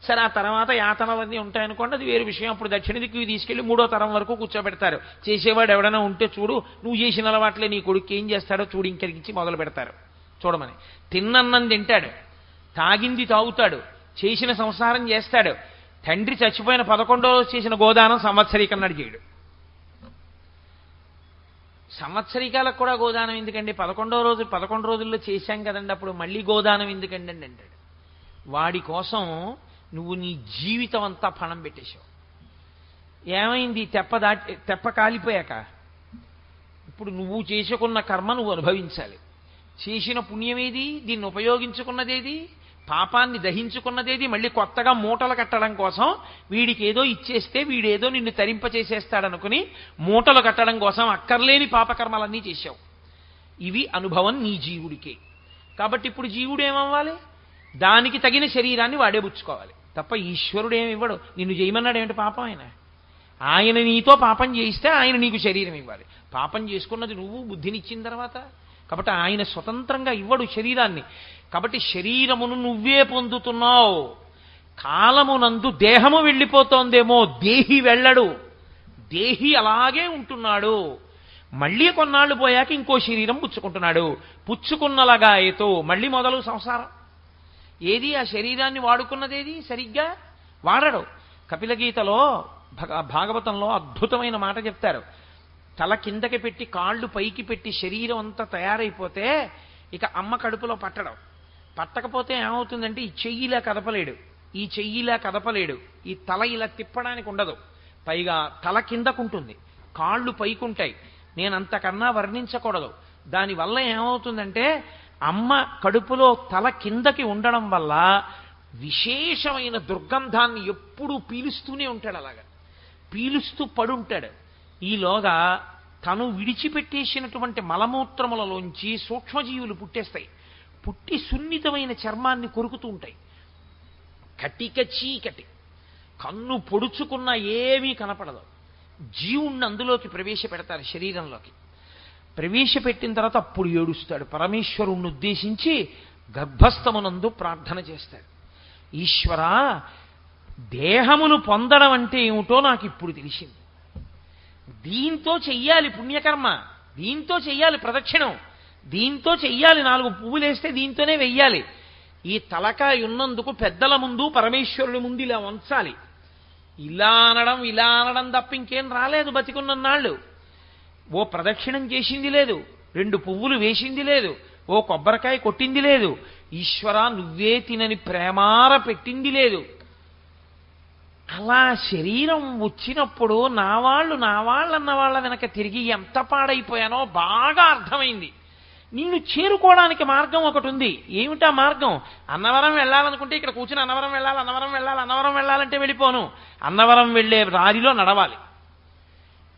సరే, ఆ తర్వాత యాతనవన్నీ ఉంటాయనుకోండి, అది వేరు విషయం. అప్పుడు దక్షిణ దిక్కు తీసుకెళ్లి 3వ తరం వరకు కూర్చోబెడతారు. చేసేవాడు ఎవడైనా ఉంటే చూడు, నువ్వు చేసిన అలవాట్లే నీ కొడుకు ఏం చేస్తాడో చూడు ఇంకరించి మొదలు పెడతారు చూడమని. తిన్నన్నం తింటాడు, తాగింది తాగుతాడు, చేసిన సంసారం చేస్తాడు. తండ్రి చచ్చిపోయిన 11వ రోజు చేసిన గోదానం సంవత్సరీకన్నాడు చేయడు. సంవత్సరికాలకు కూడా గోదానం ఎందుకండి, 11వ రోజు 11 రోజుల్లో చేశాం కదండి, అప్పుడు మళ్ళీ గోదానం ఎందుకండి అని అంటాడు. వాడి కోసం నువ్వు నీ జీవితం అంతా పణం పెట్టేశావు. ఏమైంది? తెప్ప కాలిపోయాక ఇప్పుడు నువ్వు చేసుకున్న కర్మ నువ్వు అనుభవించాలి. చేసిన పుణ్యమేది, దీన్ని ఉపయోగించుకున్నదేది, పాపాన్ని దహించుకున్నదేది, మళ్ళీ కొత్తగా మూటలు కట్టడం కోసం వీడికి ఏదో ఇచ్చేస్తే వీడేదో నిన్ను తరింపచేసేస్తాడనుకుని మూటలు కట్టడం కోసం అక్కర్లేని పాపకర్మలన్నీ చేశావు. ఇవి అనుభవం నీ జీవుడికే. కాబట్టి ఇప్పుడు జీవుడు ఏమవ్వాలి? దానికి తగిన శరీరాన్ని వాడే పుచ్చుకోవాలి తప్ప ఈశ్వరుడు ఏమివ్వడు. నిన్ను చేయమన్నాడు ఏమిటి పాపం? ఆయన నీతో పాపం చేయిస్తే ఆయన నీకు శరీరం ఇవ్వాలి. పాపం చేసుకున్నది నువ్వు బుద్ధినిచ్చిన తర్వాత. కాబట్టి ఆయన స్వతంత్రంగా ఇవ్వడు శరీరాన్ని. కాబట్టి శరీరమును నువ్వే పొందుతున్నావు. కాలమునందు దేహము వెళ్ళిపోతోందేమో, దేహి వెళ్ళడు. దేహి అలాగే ఉంటున్నాడు. మళ్ళీ కొన్నాళ్ళు పోయాక ఇంకో శరీరం పుచ్చుకుంటున్నాడు. పుచ్చుకున్నలాగాయతో మళ్ళీ మొదలు సంసారం. ఏది ఆ శరీరాన్ని వాడుకున్నదేది సరిగ్గా వాడడు. కపిలగీతలో భాగవతంలో అద్భుతమైన మాట చెప్తారు. తల కిందకి పెట్టి కాళ్ళు పైకి పెట్టి శరీరం అంతా తయారైపోతే ఇక అమ్మ కడుపులో పట్టకపోతే ఏమవుతుందంటే ఈ చెయ్యిలా కదపలేడు, ఈ చెయ్యిలా కదపలేడు, ఈ తల ఇలా తిప్పడానికి ఉండదు. పైగా తల కిందకుంటుంది, కాళ్ళు పైకుంటాయి. నేను అంతకన్నా వర్ణించకూడదు. దానివల్ల ఏమవుతుందంటే అమ్మ కడుపులో తల కిందకి ఉండడం వల్ల విశేషమైన దుర్గంధాన్ని ఎప్పుడూ పీలుస్తూనే ఉంటాడు. అలాగా పీలుస్తూ పడుంటాడు. ఈలోగా తను విడిచిపెట్టేసినటువంటి మలమూత్రములలోంచి సూక్ష్మజీవులు పుట్టేస్తాయి. పుట్టి సున్నితమైన చర్మాన్ని కొరుకుతూ ఉంటాయి. కటిక చీకటి, కన్ను పొడుచుకున్న ఏమీ కనపడదు. జీవుణ్ణి అందులోకి ప్రవేశపెడతారు, శరీరంలోకి ప్రవేశపెట్టిన తర్వాత అప్పుడు ఏడుస్తాడు. పరమేశ్వరుణ్ణి ఉద్దేశించి గర్భస్థమునందు ప్రార్థన చేస్తాడు. ఈశ్వరా, దేహమును పొందడం అంటే ఏమిటో నాకు ఇప్పుడు తెలిసింది. దీంతో చెయ్యాలి పుణ్యకర్మ, దీంతో చెయ్యాలి ప్రదక్షిణం, దీంతో చెయ్యాలి 4 పువ్వులేస్తే దీంతోనే వెయ్యాలి. ఈ తలకాయ ఉన్నందుకు పెద్దల ముందు పరమేశ్వరుడి ముందు ఇలా వంచాలి. ఇలా అనడం తప్ప ఇంకేం రాలేదు బతికున్నన్నాళ్ళు. ఓ ప్రదక్షిణం చేసింది లేదు, 2 పువ్వులు వేసింది లేదు, ఓ కొబ్బరికాయ కొట్టింది లేదు, ఈశ్వరా నువ్వే తినని ప్రేమార పెట్టింది లేదు. అలా శరీరం వచ్చినప్పుడు నా వాళ్ళు అన్న వాళ్ళ వెనక తిరిగి ఎంత పాడైపోయానో బాగా అర్థమైంది. నిన్ను చేరుకోవడానికి మార్గం ఒకటి ఉంది. ఏమిటా మార్గం? అన్నవరం వెళ్ళాలనుకుంటే ఇక్కడ కూర్చుని అన్నవరం వెళ్ళాలంటే వెళ్ళిపోను. అన్నవరం వెళ్ళే దారిలో నడవాలి.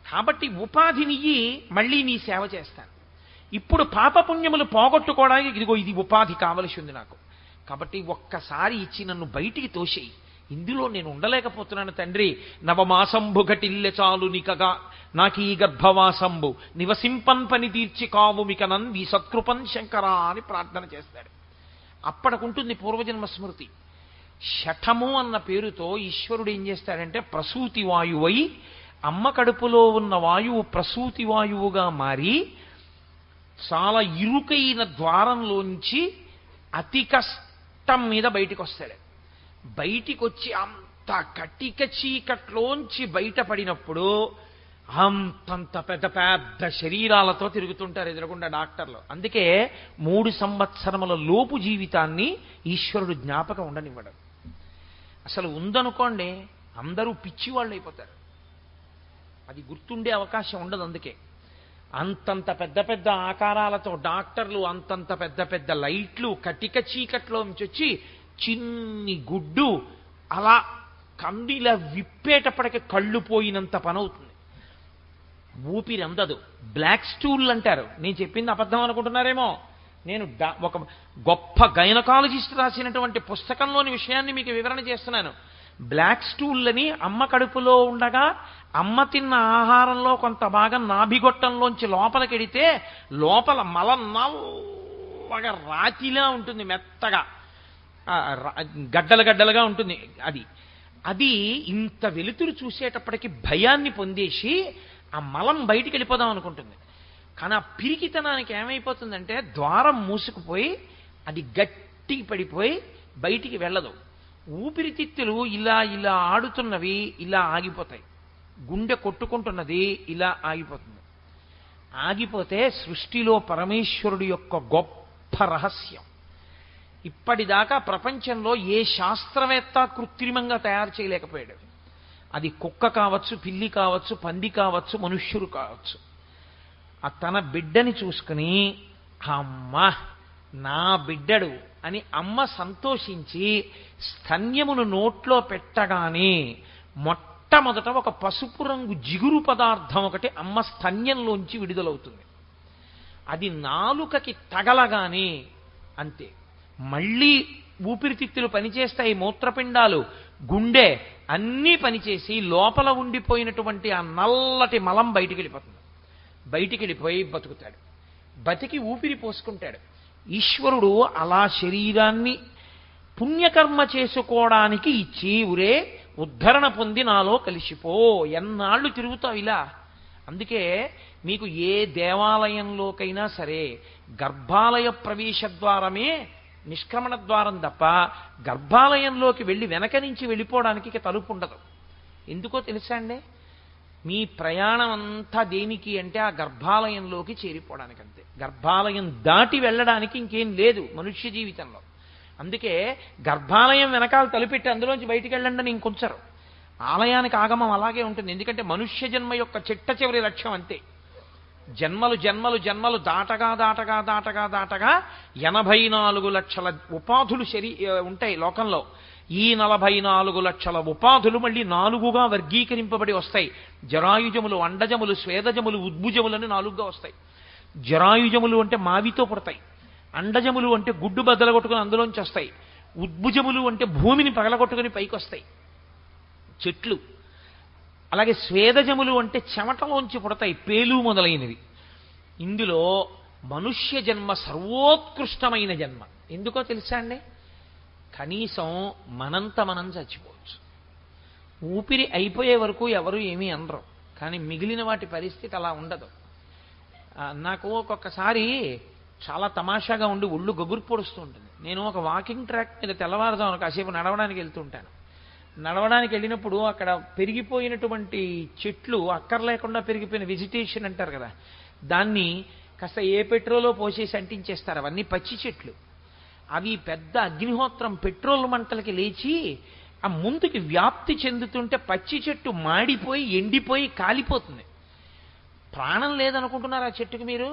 కాబట్టి ఉపాధినియ్యి, మళ్ళీ నీ సేవ చేస్తాను. ఇప్పుడు పాపపుణ్యములు పోగొట్టుకోవడానికి ఇదిగో ఇది ఉపాధి కావలసి ఉంది నాకు. కాబట్టి ఒక్కసారి ఇచ్చి నన్ను బయటికి తోసేయి, ఇందులో నేను ఉండలేకపోతున్నాను తండ్రి. నవమాసంబు ఘటిల్లె చాలు నికగా నాకీ గర్భవాసంబు నివసింపన్ పని తీర్చి కావు మిక నంది సత్కృపన్ శంకరా అని ప్రార్థన చేస్తాడు. అప్పటికుంటుంది పూర్వజన్మ స్మృతి. శఠము అన్న పేరుతో ఈశ్వరుడు ఏం చేస్తాడంటే ప్రసూతి వాయువై, అమ్మ కడుపులో ఉన్న వాయువు ప్రసూతి వాయువుగా మారి చాలా ఇరుకైన ద్వారంలోంచి అతి కష్టం మీద బయటికి వస్తాడు. బయటికి వచ్చి అంత కటిక చీకట్లోంచి బయటపడినప్పుడు అంతంత పెద్ద పెద్ద శరీరాలతో తిరుగుతుంటారు ఎదురుగుండా డాక్టర్లు. అందుకే 3 సంవత్సరముల లోపు జీవితాన్ని ఈశ్వరుడు జ్ఞాపకం ఉండనివ్వడం. అసలు ఉందనుకోండి అందరూ పిచ్చివాళ్ళు అయిపోతారు, అది గుర్తుండే అవకాశం ఉండదు. అందుకే అంతంత పెద్ద పెద్ద ఆకారాలతో డాక్టర్లు, అంతంత పెద్ద పెద్ద లైట్లు, కటిక చీకట్లోంచి వచ్చి చిన్ని గుడ్డు అలా కండిలా విప్పేటప్పటికి కళ్ళు పోయినంత పని అవుతుంది. ఊపిరి అందదు. బ్లాక్ స్టూల్ అంటారు. నేను చెప్పింది అబద్ధం అనుకుంటున్నారేమో. నేను ఒక గొప్ప గైనకాలజిస్ట్ రాసినటువంటి పుస్తకంలోని విషయాన్ని మీకు వివరణ చేస్తున్నాను. బ్లాక్ స్టూల్ అని అమ్మ కడుపులో ఉండగా అమ్మ తిన్న ఆహారంలో కొంత భాగం నాభిగొట్టంలోంచి లోపలికెడితే లోపల మలం నల్లగా రాతిలా ఉంటుంది, మెత్తగా గడ్డలుగా ఉంటుంది. అది ఇంత వెలుతురు చూసేటప్పటికి భయాన్ని పొందేసి ఆ మలం బయటికి వెళ్ళిపోదాం అనుకుంటుంది. కానీ ఆ పిరికితనానికి ఏమైపోతుందంటే ద్వారం మూసుకుపోయి అది గట్టికి పడిపోయి బయటికి వెళ్ళదు. ఊపిరితిత్తులు ఇలా ఇలా ఆడుతున్నవి ఇలా ఆగిపోతాయి. గుండె కొట్టుకుంటున్నది ఇలా ఆగిపోతుంది. ఆగిపోతే సృష్టిలో పరమేశ్వరుడి యొక్క గొప్ప రహస్యం. ఇప్పటిదాకా ప్రపంచంలో ఏ శాస్త్రవేత్త కృత్రిమంగా తయారు చేయలేకపోయాడు. అది కుక్క కావచ్చు, పిల్లి కావచ్చు, పంది కావచ్చు, మనుష్యుడు కావచ్చు. ఆ తన బిడ్డని చూసుకుని అమ్మ నా బిడ్డడు అని అమ్మ సంతోషించి స్తన్యమును నోట్లో పెట్టగానే మొట్టమొదట ఒక పసుపు రంగు జిగురు పదార్థం ఒకటి అమ్మ స్తన్యంలోంచి విడుదలవుతుంది. అది నాలుకకి తగలగానే అంతే, మళ్ళీ ఊపిరితిత్తులు పనిచేస్తాయి, మూత్రపిండాలు, గుండె అన్నీ పనిచేసి లోపల ఉండిపోయినటువంటి ఆ నల్లటి మలం బయటికి వెళ్ళిపోతుంది. బయటికి వెళ్ళిపోయి బతుకుతాడు. బతికి ఊపిరి పోసుకుంటాడు. ఈశ్వరుడు అలా శరీరాన్ని పుణ్యకర్మ చేసుకోవడానికి ఇచ్చి ఉరే ఉద్ధరణ పొంది నాలో కలిసిపో, ఎన్నాళ్ళు తిరుగుతావు ఇలా. అందుకే మీకు ఏ దేవాలయంలోకైనా సరే గర్భాలయ ప్రవేశ ద్వారమే నిష్క్రమణ ద్వారం తప్ప గర్భాలయంలోకి వెళ్ళి వెనక నుంచి వెళ్ళిపోవడానికి తలుపు ఉండదు. ఎందుకో తెలుసా అండి? మీ ప్రయాణం అంతా దేనికి అంటే ఆ గర్భాలయంలోకి చేరిపోవడానికి అంతే. గర్భాలయం దాటి వెళ్ళడానికి ఇంకేం లేదు మనుష్య జీవితంలో. అందుకే గర్భాలయం వెనకాల తలుపెట్టి అందులోంచి బయటికి వెళ్ళండి అని ఇంకొంచరు. ఆలయానికి ఆగమం అలాగే ఉంటుంది. ఎందుకంటే మనుష్య జన్మ యొక్క చిట్ట చివరి లక్ష్యం అంతే. జన్మలు జన్మలు జన్మలు దాటగా 84 లక్షల ఉపాధులు ఉంటాయి లోకంలో. ఈ 44 లక్షల ఉపాధులు మళ్ళీ 4గా వర్గీకరింపబడి వస్తాయి. జరాయుజములు, అండజములు, స్వేదజములు, ఉద్భుజములని 4గా వస్తాయి. జరాయుజములు అంటే మావితో పుడతాయి, అండజములు అంటే గుడ్డు బద్దలు కొట్టుకుని అందులోంచి వస్తాయి, ఉద్భుజములు అంటే భూమిని పగలగొట్టుకుని పైకొస్తాయి చెట్లు. అలాగే స్వేదజములు అంటే చెమటలోంచి పుడతాయి పేలు మొదలైనవి. ఇందులో మనుష్య జన్మ సర్వోత్కృష్టమైన జన్మ. ఎందుకో తెలుసా అండి? కనీసం మనంత మనం చచ్చిపోవచ్చు. ఊపిరి అయిపోయే వరకు ఎవరు ఏమీ అనరు, కానీ మిగిలిన వాటి పరిస్థితి అలా ఉండదు. నాకు ఒక్కొక్కసారి చాలా తమాషాగా ఉండి ఒళ్ళు గగురు పొడుస్తూ ఉంటుంది. నేను ఒక వాకింగ్ ట్రాక్ మీద తెల్లవారుజామున కాసేపు నడవడానికి వెళ్తుంటాను. నడవడానికి వెళ్ళినప్పుడు అక్కడ పెరిగిపోయినటువంటి చెట్లు, అక్కర్లేకుండా పెరిగిపోయిన వెజిటేషన్ అంటారు కదా, దాన్ని కాస్త ఏ పెట్రోలో పోసేసి అంటించేస్తారు. అవన్నీ పచ్చి చెట్లు. అవి పెద్ద అగ్నిహోత్రం పెట్రోల్ మంటలకి లేచి ఆ ముందుకి వ్యాప్తి చెందుతుంటే పచ్చి చెట్టు మాడిపోయి ఎండిపోయి కాలిపోతుంది. ప్రాణం లేదనుకుంటున్నారు ఆ చెట్టుకి మీరు?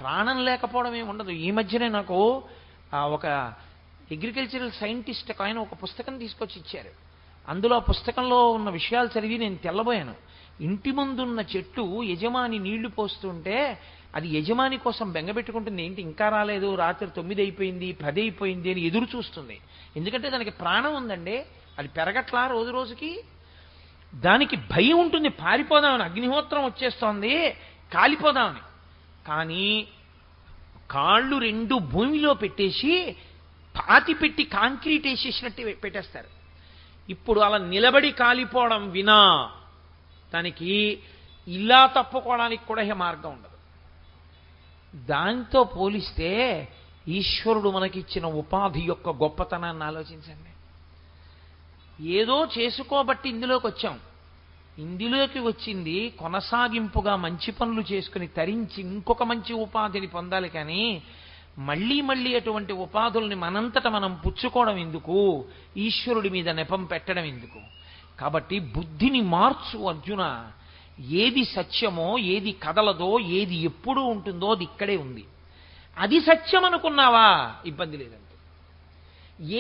ప్రాణం లేకపోవడం ఏమి ఉండదు. ఈ మధ్యనే నాకు ఒక అగ్రికల్చరల్ సైంటిస్ట్ ఆయన ఒక పుస్తకం తీసుకొచ్చి ఇచ్చారు. అందులో ఆ పుస్తకంలో ఉన్న విషయాలు చదివి నేను తెల్లబోయాను. ఇంటి ముందున్న చెట్టు యజమాని నీళ్లు పోస్తుంటే అది యజమాని కోసం బెంగపెట్టుకుంటుంది. ఏంటి ఇంకా రాలేదు, రాత్రి 9 అయిపోయింది 10 అయిపోయింది అని ఎదురు చూస్తుంది. ఎందుకంటే దానికి ప్రాణం ఉందండి, అది పెరగట్లా రోజు రోజుకి. దానికి భయం ఉంటుంది, పారిపోదామని, అగ్నిహోత్రం వచ్చేస్తోంది కాలిపోదామని. కానీ కాళ్ళు 2 భూమిలో పెట్టేసి పాతి పెట్టి కాంక్రీట్ వేసేసినట్టు పెట్టేస్తారు. ఇప్పుడు అలా నిలబడి కాలిపోవడం వినా దానికి ఇలా తప్పుకోవడానికి కూడా ఏ మార్గం ఉండదు. దాంతో పోలిస్తే ఈశ్వరుడు మనకిచ్చిన ఉపాధి యొక్క గొప్పతనాన్ని ఆలోచించండి. ఏదో చేసుకోబట్టి ఇందులోకి వచ్చాం. ఇందులోకి వచ్చింది కొనసాగింపుగా మంచి పనులు చేసుకుని తరించి ఇంకొక మంచి ఉపాధిని పొందాలి. కానీ మళ్ళీ మళ్ళీ అటువంటి ఉపాధుల్ని మనంతట మనం పుచ్చుకోవడం ఎందుకు? ఈశ్వరుడి మీద నెపం పెట్టడం ఎందుకు? కాబట్టి బుద్ధిని మార్చు అర్జున. ఏది సత్యమో, ఏది కదలదో, ఏది ఎప్పుడూ ఉంటుందో అది ఇక్కడే ఉంది. అది సత్యం అనుకున్నావా ఇబ్బంది లేదంతే.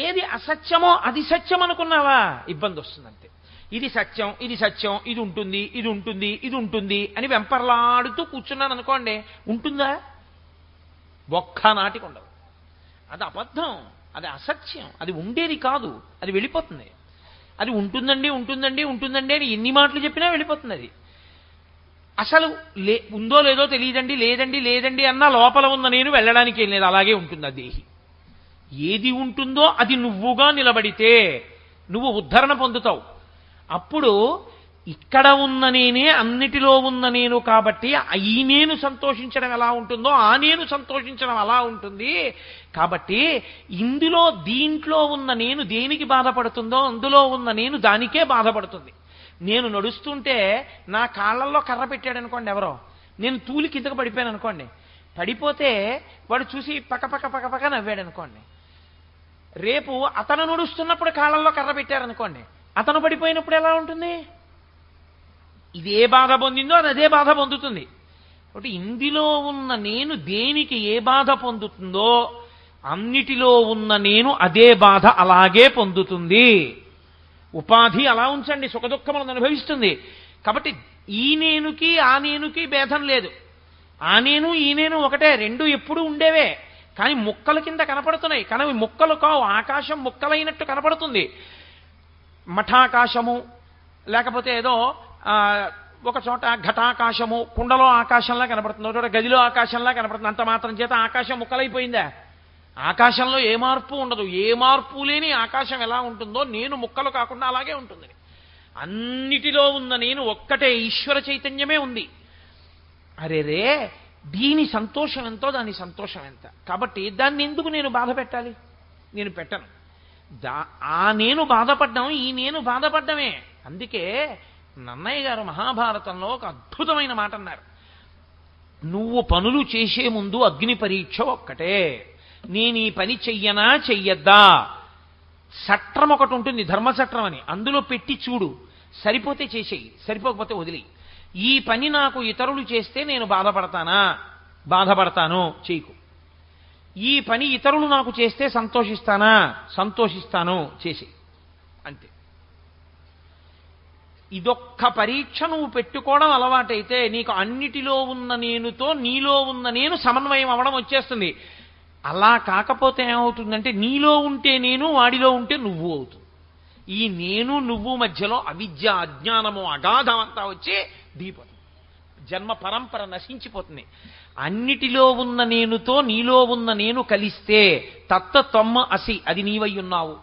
ఏది అసత్యమో అది సత్యం అనుకున్నావా ఇబ్బంది వస్తుందంతే. ఇది సత్యం, ఇది సత్యం, ఇది ఉంటుంది, ఇది ఉంటుంది, ఇది ఉంటుంది అని వెంపర్లాడుతూ కూర్చున్నాను అనుకోండి, ఉంటుందా? ఒక్కనాటికి ఉండదు. అది అబద్ధం, అది అసత్యం, అది ఉండేది కాదు, అది వెళ్ళిపోతుంది. అది ఉంటుందండి ఉంటుందండి ఉంటుందండి అని ఎన్ని మాటలు చెప్పినా వెళ్ళిపోతుంది. అది అసలు ఉందో లేదో తెలియదండి, లేదండి లేదండి అన్నా లోపల ఉన్న నేను వెళ్ళడానికి ఏం లేదు, అలాగే ఉంటుంది ఆ దేహి. ఏది ఉంటుందో అది నువ్వుగా నిలబడితే నువ్వు ఉద్ధరణ పొందుతావు. అప్పుడు ఇక్కడ ఉన్న నేనే అన్నిటిలో ఉన్న నేను కాబట్టి ఈ నేను సంతోషించడం ఎలా ఉంటుందో ఆ నేను సంతోషించడం అలా ఉంటుంది. కాబట్టి ఇందులో దీంట్లో ఉన్న నేను దేనికి బాధపడుతుందో అందులో ఉన్న నేను దానికే బాధపడుతుంది. నేను నడుస్తుంటే నా కాళ్ళల్లో కర్ర పెట్టాడు అనుకోండి ఎవరో, నేను తూలి కిందకు పడిపోయాను అనుకోండి, పడిపోతే వాడు చూసి పక్క నవ్వాడు అనుకోండి. రేపు అతను నడుస్తున్నప్పుడు కాళ్ళల్లో కర్ర పెట్టారనుకోండి, అతను పడిపోయినప్పుడు ఎలా ఉంటుంది? ఇదే బాధ పొందిందో అది అదే బాధ పొందుతుంది. కాబట్టి ఇందులో ఉన్న నేను దేనికి ఏ బాధ పొందుతుందో అన్నిటిలో ఉన్న నేను అదే బాధ అలాగే పొందుతుంది. ఉపాధి అలా ఉంచండి, సుఖదుఖములను అనుభవిస్తుంది. కాబట్టి ఈ నేనుకి ఆ నేనుకి భేదం లేదు. ఆ నేను ఈ నేను ఒకటే, రెండు ఎప్పుడూ ఉండేవే. కానీ ముక్కల కింద కనపడుతున్నాయి, కానీ ముక్కలు కావు. ఆకాశం ముక్కలైనట్టు కనపడుతుంది. మఠాకాశము, లేకపోతే ఏదో ఒక చోట ఘటాకాశము, కుండలో ఆకాశంలా కనపడుతుంది, ఒక చోట గదిలో ఆకాశంలా కనపడుతుంది. అంత మాత్రం చేత ఆకాశం ముక్కలైపోయిందా? ఆకాశంలో ఏ మార్పు ఉండదు. ఏ మార్పు లేని ఆకాశం ఎలా ఉంటుందో నేను ముక్కలు కాకుండా అలాగే ఉంటుంది. అన్నిటిలో ఉన్న నేను ఒక్కటే, ఈశ్వర చైతన్యమే ఉంది. అరేరే, దీని సంతోషం ఎంతో దాని సంతోషం ఎంత. కాబట్టి దాన్ని ఎందుకు నేను బాధ పెట్టాలి? నేను పెట్టను. ఆ నేను బాధపడ్డం ఈ నేను బాధపడ్డమే. అందుకే నన్నయ్య గారు మహాభారతంలో ఒక అద్భుతమైన మాట అన్నారు. నువ్వు పనులు చేసే ముందు అగ్ని పరీక్ష ఒక్కటే. నేను ఈ పని చెయ్యనా చెయ్యద్దా? చట్రం ఒకటి ఉంటుంది, ధర్మచట్రం అని, అందులో పెట్టి చూడు. సరిపోతే చేసేయి, సరిపోకపోతే వదిలి. ఈ పని నాకు ఇతరులు చేస్తే నేను బాధపడతానా? బాధపడతాను, చేయకు. ఈ పని ఇతరులు నాకు చేస్తే సంతోషిస్తానా? సంతోషిస్తాను, చేసేయి. అంతే. ఇదొక్క పరీక్ష నువ్వు పెట్టుకోవడం అలవాటైతే నీకు అన్నిటిలో ఉన్న నేనుతో నీలో ఉన్న నేను సమన్వయం అవ్వడం వచ్చేస్తుంది. అలా కాకపోతే ఏమవుతుందంటే నీలో ఉంటే నేను, వాడిలో ఉంటే నువ్వు అవుతుంది. ఈ నేను నువ్వు మధ్యలో అవిద్య, అజ్ఞానము, అగాధం అంతా వచ్చి దిగిపోతుంది. జన్మ పరంపర నశించిపోతుంది. అన్నిటిలో ఉన్న నేనుతో నీలో ఉన్న నేను కలిస్తే తత్తమ్మ అసి, అది నీవై ఉన్నావు.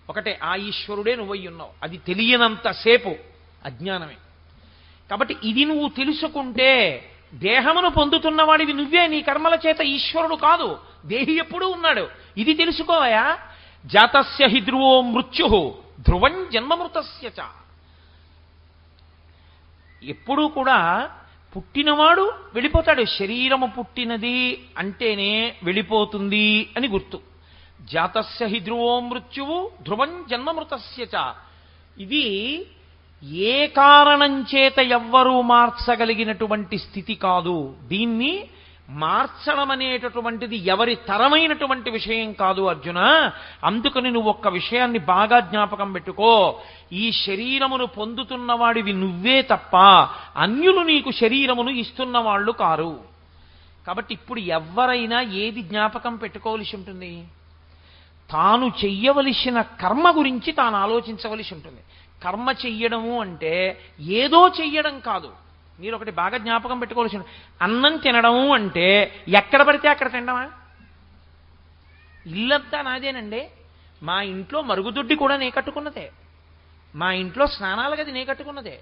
ఒకటే, ఆ ఈశ్వరుడే నువ్వై ఉన్నావు. అది తెలియనంతసేపు అజ్ఞానమే. కాబట్టి ఇది నువ్వు తెలుసుకుంటే దేహమును పొందుతున్నవాడివి నువ్వే, నీ కర్మల చేత ఈశ్వరుడు కాదు. దేహి ఎప్పుడూ ఉన్నాడు. ఇది తెలుసుకోవయా. జాతస్య హి ధ్రువో మృత్యు ధ్రువం జన్మమృతస్య చ. ఎప్పుడూ కూడా పుట్టినవాడు వెళ్ళిపోతాడు. శరీరము పుట్టినది అంటేనే వెళ్ళిపోతుంది అని గుర్తు. జాతస్య హి ధ్రువో మృత్యువు ధ్రువం జన్మమృతస్య చ. ఇది ఏ కారణం చేత ఎవ్వరూ మార్చగలిగినటువంటి స్థితి కాదు. దీన్ని మార్చడం అనేటటువంటిది ఎవరి తరమైనటువంటి విషయం కాదు అర్జున. అందుకని నువ్వు ఒక్క విషయాన్ని బాగా జ్ఞాపకం పెట్టుకో. ఈ శరీరమును పొందుతున్నవాడివి నువ్వే తప్ప అన్యులు నీకు శరీరమును ఇస్తున్న వాళ్ళు కారు. కాబట్టి ఇప్పుడు ఎవరైనా ఏది జ్ఞాపకం పెట్టుకోవలసి ఉంటుంది? తాను చెయ్యవలసిన కర్మ గురించి తాను ఆలోచించవలసి ఉంటుంది. కర్మ చెయ్యడము అంటే ఏదో చెయ్యడం కాదు. మీరు ఒకటి బాగా జ్ఞాపకం పెట్టుకోవాల్సి ఉంటుంది. అన్నం తినడము అంటే ఎక్కడ పడితే అక్కడ తినడమా? ఇల్లంతా నాదేనండి. మా ఇంట్లో మరుగుదొడ్డి కూడా నే కట్టుకున్నదే. మా ఇంట్లో స్నానాల గది నే కట్టుకున్నదే.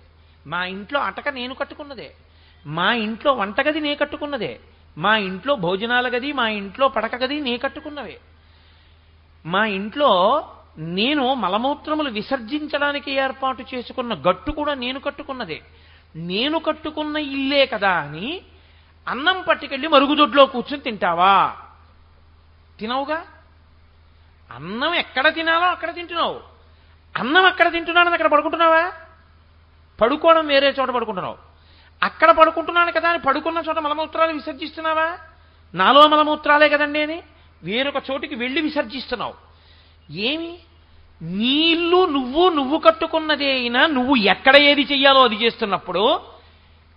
మా ఇంట్లో అటక నేను కట్టుకున్నదే. మా ఇంట్లో వంటగది నే కట్టుకున్నదే. మా ఇంట్లో భోజనాల గది, మా ఇంట్లో పడక గది నే కట్టుకున్నవే. మా ఇంట్లో నేను మలమూత్రములు విసర్జించడానికి ఏర్పాటు చేసుకున్న గట్టు కూడా నేను కట్టుకున్నదే. నేను కట్టుకున్న ఇల్లే కదా అని అన్నం పట్టుకెళ్ళి మరుగుదొడ్లో కూర్చొని తింటావా? తినవుగా. అన్నం ఎక్కడ తినాలో అక్కడ తింటున్నావు. అన్నం అక్కడ తింటున్నానని అక్కడ పడుకుంటున్నావా? పడుకోవడం వేరే చోట పడుకుంటున్నావు. అక్కడ పడుకుంటున్నాను కదా అని పడుకున్న చోట మలమూత్రాలు విసర్జిస్తున్నావా? నాలో మలమూత్రాలే కదండి అని వేరొక చోటికి వెళ్ళి విసర్జిస్తున్నావు. ఏమి నీ ఇల్లు నువ్వు కట్టుకున్నదే అయినా నువ్వు ఎక్కడ ఏది చెయ్యాలో అది చేస్తున్నప్పుడు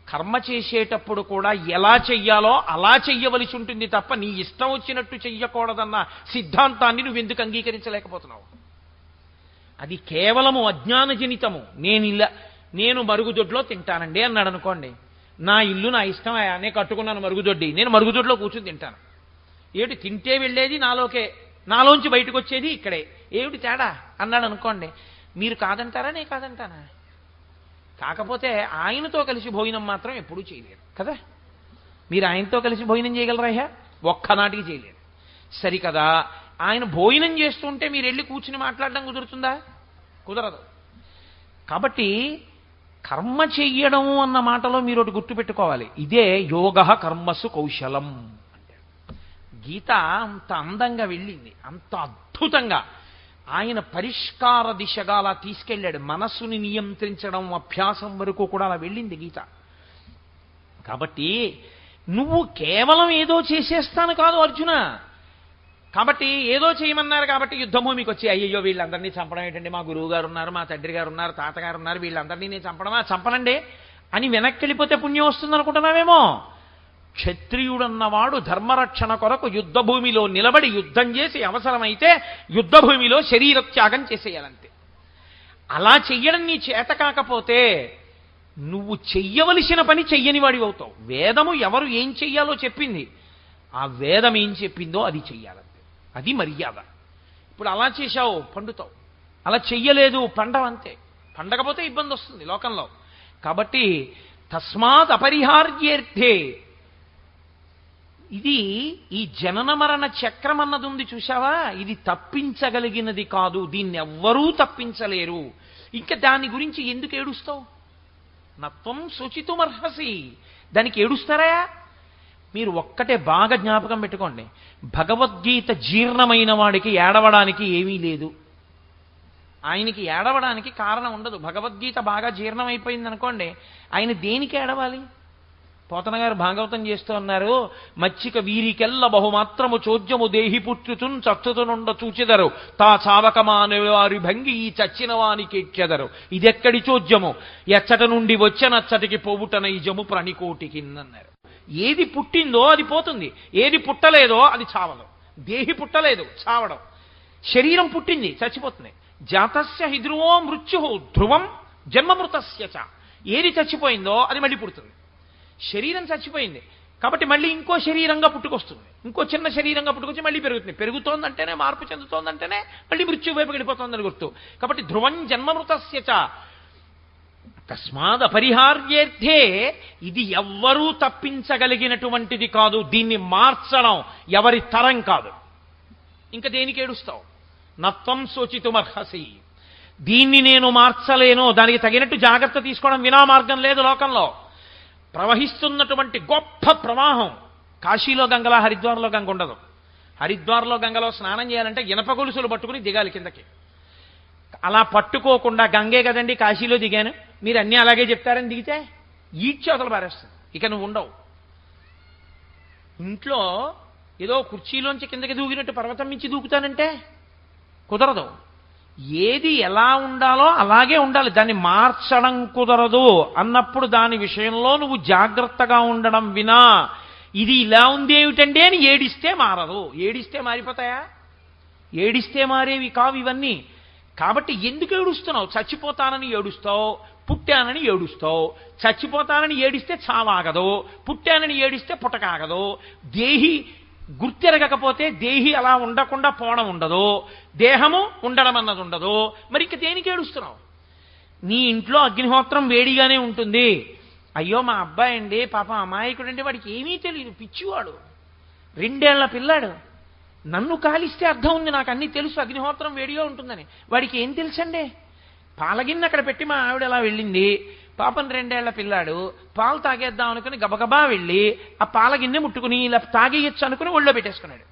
కర్మ చేసేటప్పుడు కూడా ఎలా చెయ్యాలో అలా చెయ్యవలసి ఉంటుంది తప్ప నీ ఇష్టం వచ్చినట్టు చెయ్యకూడదన్న సిద్ధాంతాన్ని నువ్వెందుకు అంగీకరించలేకపోతున్నావు? అది కేవలము అజ్ఞానజనితము. నేను మరుగుదొడ్లో తింటానండి అన్నాడు అనుకోండి. నా ఇల్లు నా ఇష్టం, నేను కట్టుకున్నాను మరుగుదొడ్డి, నేను మరుగుదొడ్లో కూర్చుని తింటాను. ఏమిటి తింటే వెళ్ళేది నాలోకే, నాలోంచి బయటకు వచ్చేది ఇక్కడే, ఏమిటి తేడా అన్నాడు అనుకోండి. మీరు కాదంటారా, నేను కాదంటానా? కాకపోతే ఆయనతో కలిసి భోజనం మాత్రం ఎప్పుడూ చేయలేరు కదా. మీరు ఆయనతో కలిసి భోజనం చేయగలరా? ఒక్కనాటికి చేయలేరు. సరికదా. ఆయన భోజనం చేస్తుంటే మీరు వెళ్ళి కూర్చుని మాట్లాడడం కుదురుతుందా? కుదరదు. కాబట్టి కర్మ చెయ్యడం అన్న మాటలో మీరు ఒకటి గుర్తుపెట్టుకోవాలి. ఇదే యోగ కర్మసు కౌశలం అంటే. గీత అంత అందంగా వెళ్ళింది, అంత అద్భుతంగా ఆయన పరిష్కార దిశగా అలా తీసుకెళ్ళాడు. మనస్సుని నియంత్రించడం అభ్యాసం వరకు కూడా అలా వెళ్ళింది గీత. కాబట్టి నువ్వు కేవలం ఏదో చేసేస్తాను కాదు అర్జున. కాబట్టి ఏదో చేయమన్నారు కాబట్టి యుద్ధభూమికి వచ్చి అయ్యయ్యో వీళ్ళందరినీ చంపడం ఏంటండి, మా గురువు గారు ఉన్నారు, మా తండ్రి గారు ఉన్నారు, తాతగారు ఉన్నారు, వీళ్ళందరినీ నేను చంపనండి అని వెనక్కి వెళ్ళిపోతే పుణ్యం వస్తుంది అనుకుంటున్నావేమో. క్షత్రియుడన్నవాడు ధర్మరక్షణ కొరకు యుద్ధభూమిలో నిలబడి యుద్ధం చేసి అవసరమైతే యుద్ధభూమిలో శరీర త్యాగం చేసేయాలంతే. అలా చెయ్యడం నీ చేత కాకపోతే నువ్వు చెయ్యవలసిన పని చెయ్యని వాడివి అవుతావు. వేదము ఎవరు ఏం చెయ్యాలో చెప్పింది, ఆ వేదం ఏం చెప్పిందో అది చెయ్యాలంతే. అది మర్యాద. ఇప్పుడు అలా చేశావు పండుతావు, అలా చెయ్యలేదు పండవంతే. పండకపోతే ఇబ్బంది వస్తుంది లోకంలో. కాబట్టి తస్మాత్ అపరిహార్యేర్థే. ఇది ఈ జనన మరణ చక్రం అన్నది ఉంది చూశావా, ఇది తప్పించగలిగినది కాదు. దీన్ని ఎవ్వరూ తప్పించలేరు. ఇంకా దాని గురించి ఎందుకు ఏడుస్తావు? నత్వం శుచితుమర్హసి. దానికి ఏడుస్తారా? మీరు ఒక్కటే బాగా జ్ఞాపకం పెట్టుకోండి. భగవద్గీత జీర్ణమైన వాడికి ఏడవడానికి ఏమీ లేదు. ఆయనకి ఏడవడానికి కారణం ఉండదు. భగవద్గీత బాగా జీర్ణమైపోయింది అనుకోండి, ఆయన దేనికి ఏడవాలి? పోతన గారు భాగవతం చేస్తూ ఉన్నారు, మచ్చిక వీరికెల్ల బహుమాత్రము చోద్యము దేహి పుట్టుతున్ చచ్చుతునుండ చూచెదరు తా చావకమాన వారి భంగి ఈ చచ్చిన వానికి ఎచ్చెదరు. ఇదెక్కడి చోద్యము, ఎచ్చట నుండి వచ్చనచ్చటికి పోవుటన ఈ జము ప్రణికోటికి అన్నారు. ఏది పుట్టిందో అది పోతుంది, ఏది పుట్టలేదో అది చావదు. దేహి పుట్టలేదు, చావడం. శరీరం పుట్టింది, చచ్చిపోతుంది. జాతస్య హి ధ్రువో మృత్యు ధ్రువం జన్మమృతస్య చ. ఏది చచ్చిపోయిందో అది మళ్ళీ పుడుతుంది. శరీరం చచ్చిపోయింది కాబట్టి మళ్ళీ ఇంకో శరీరంగా పుట్టుకొస్తుంది, ఇంకో చిన్న శరీరంగా పుట్టుకొచ్చి మళ్ళీ పెరుగుతుంది. పెరుగుతోందంటేనే, మార్పు చెందుతోందంటేనే మళ్ళీ మృత్యు వైపు గడిపోతోందని గుర్తు. కాబట్టి ధ్రువం జన్మమృతస్య చ తస్మాద్ అపరిహార్యేర్థే. ఇది ఎవ్వరూ తప్పించగలిగినటువంటిది కాదు. దీన్ని మార్చడం ఎవరి తరం కాదు. ఇంకా దేనికి ఏడుస్తావు? నత్వం శోచితుమర్హసి. దీన్ని నేను మార్చలేను, దానికి తగినట్టు జాగ్రత్త తీసుకోవడం వినా మార్గం లేదు లోకంలో. ప్రవహిస్తున్నటువంటి గొప్ప ప్రవాహం. కాశీలో గంగలా హరిద్వార్లో గంగ ఉండదు. హరిద్వార్లో గంగలో స్నానం చేయాలంటే ఇనప గొలుసులు పట్టుకుని దిగాలి కిందకి. అలా పట్టుకోకుండా గంగే కదండి కాశీలో దిగాను, మీరు అన్నీ అలాగే చెప్తారని దిగితే ఈడ్చి అవతల పారేస్తుంది. ఇక నువ్వు ఉండవు. ఇంట్లో ఏదో కుర్చీలోంచి కిందకి దూకినట్టు పర్వతం మించి దూకుతానంటే కుదరదు. ఏది ఎలా ఉండాలో అలాగే ఉండాలి, దాన్ని మార్చడం కుదరదు. అన్నప్పుడు దాని విషయంలో నువ్వు జాగ్రత్తగా ఉండడం వినా ఇది ఇలా ఉంది ఏమిటండి అని ఏడిస్తే మారదు. ఏడిస్తే మారిపోతాయా? ఏడిస్తే మారేవి కావు ఇవన్నీ. కాబట్టి ఎందుకు ఏడుస్తున్నావు? చచ్చిపోతానని ఏడుస్తావు, పుట్టానని ఏడుస్తావు. చచ్చిపోతానని ఏడిస్తే చావాగదు, పుట్టానని ఏడిస్తే పుట్టకాగదు. దేహి గుర్తెరగకపోతే దేహి అలా ఉండకుండా పోవడం ఉండదు, దేహము ఉండడం అన్నది ఉండదు. మరి ఇంక దేనికి ఏడుస్తున్నావు? నీ ఇంట్లో అగ్నిహోత్రం వేడిగానే ఉంటుంది. అయ్యో మా అబ్బాయి అండి పాపం అమాయకుడు అంటే వాడికి ఏమీ తెలియదు, పిచ్చివాడు, 2 ఏళ్ల పిల్లాడు. నన్ను కాలిస్తే అర్థం ఉంది, నాకు అన్నీ తెలుసు అగ్నిహోత్రం వేడిగా ఉంటుందని. వాడికి ఏం తెలుసండి? పాలగిన్నె అక్కడ పెట్టి మా ఆవిడ అలా వెళ్ళింది, పాపం 2 ఏళ్ల పిల్లాడు పాలు తాగేద్దాం అనుకుని గబగబా వెళ్ళి ఆ పాలగిన్నె ముట్టుకుని ఇలా తాగేయచ్చు అనుకుని ఒళ్ళో పెట్టేసుకున్నాడు.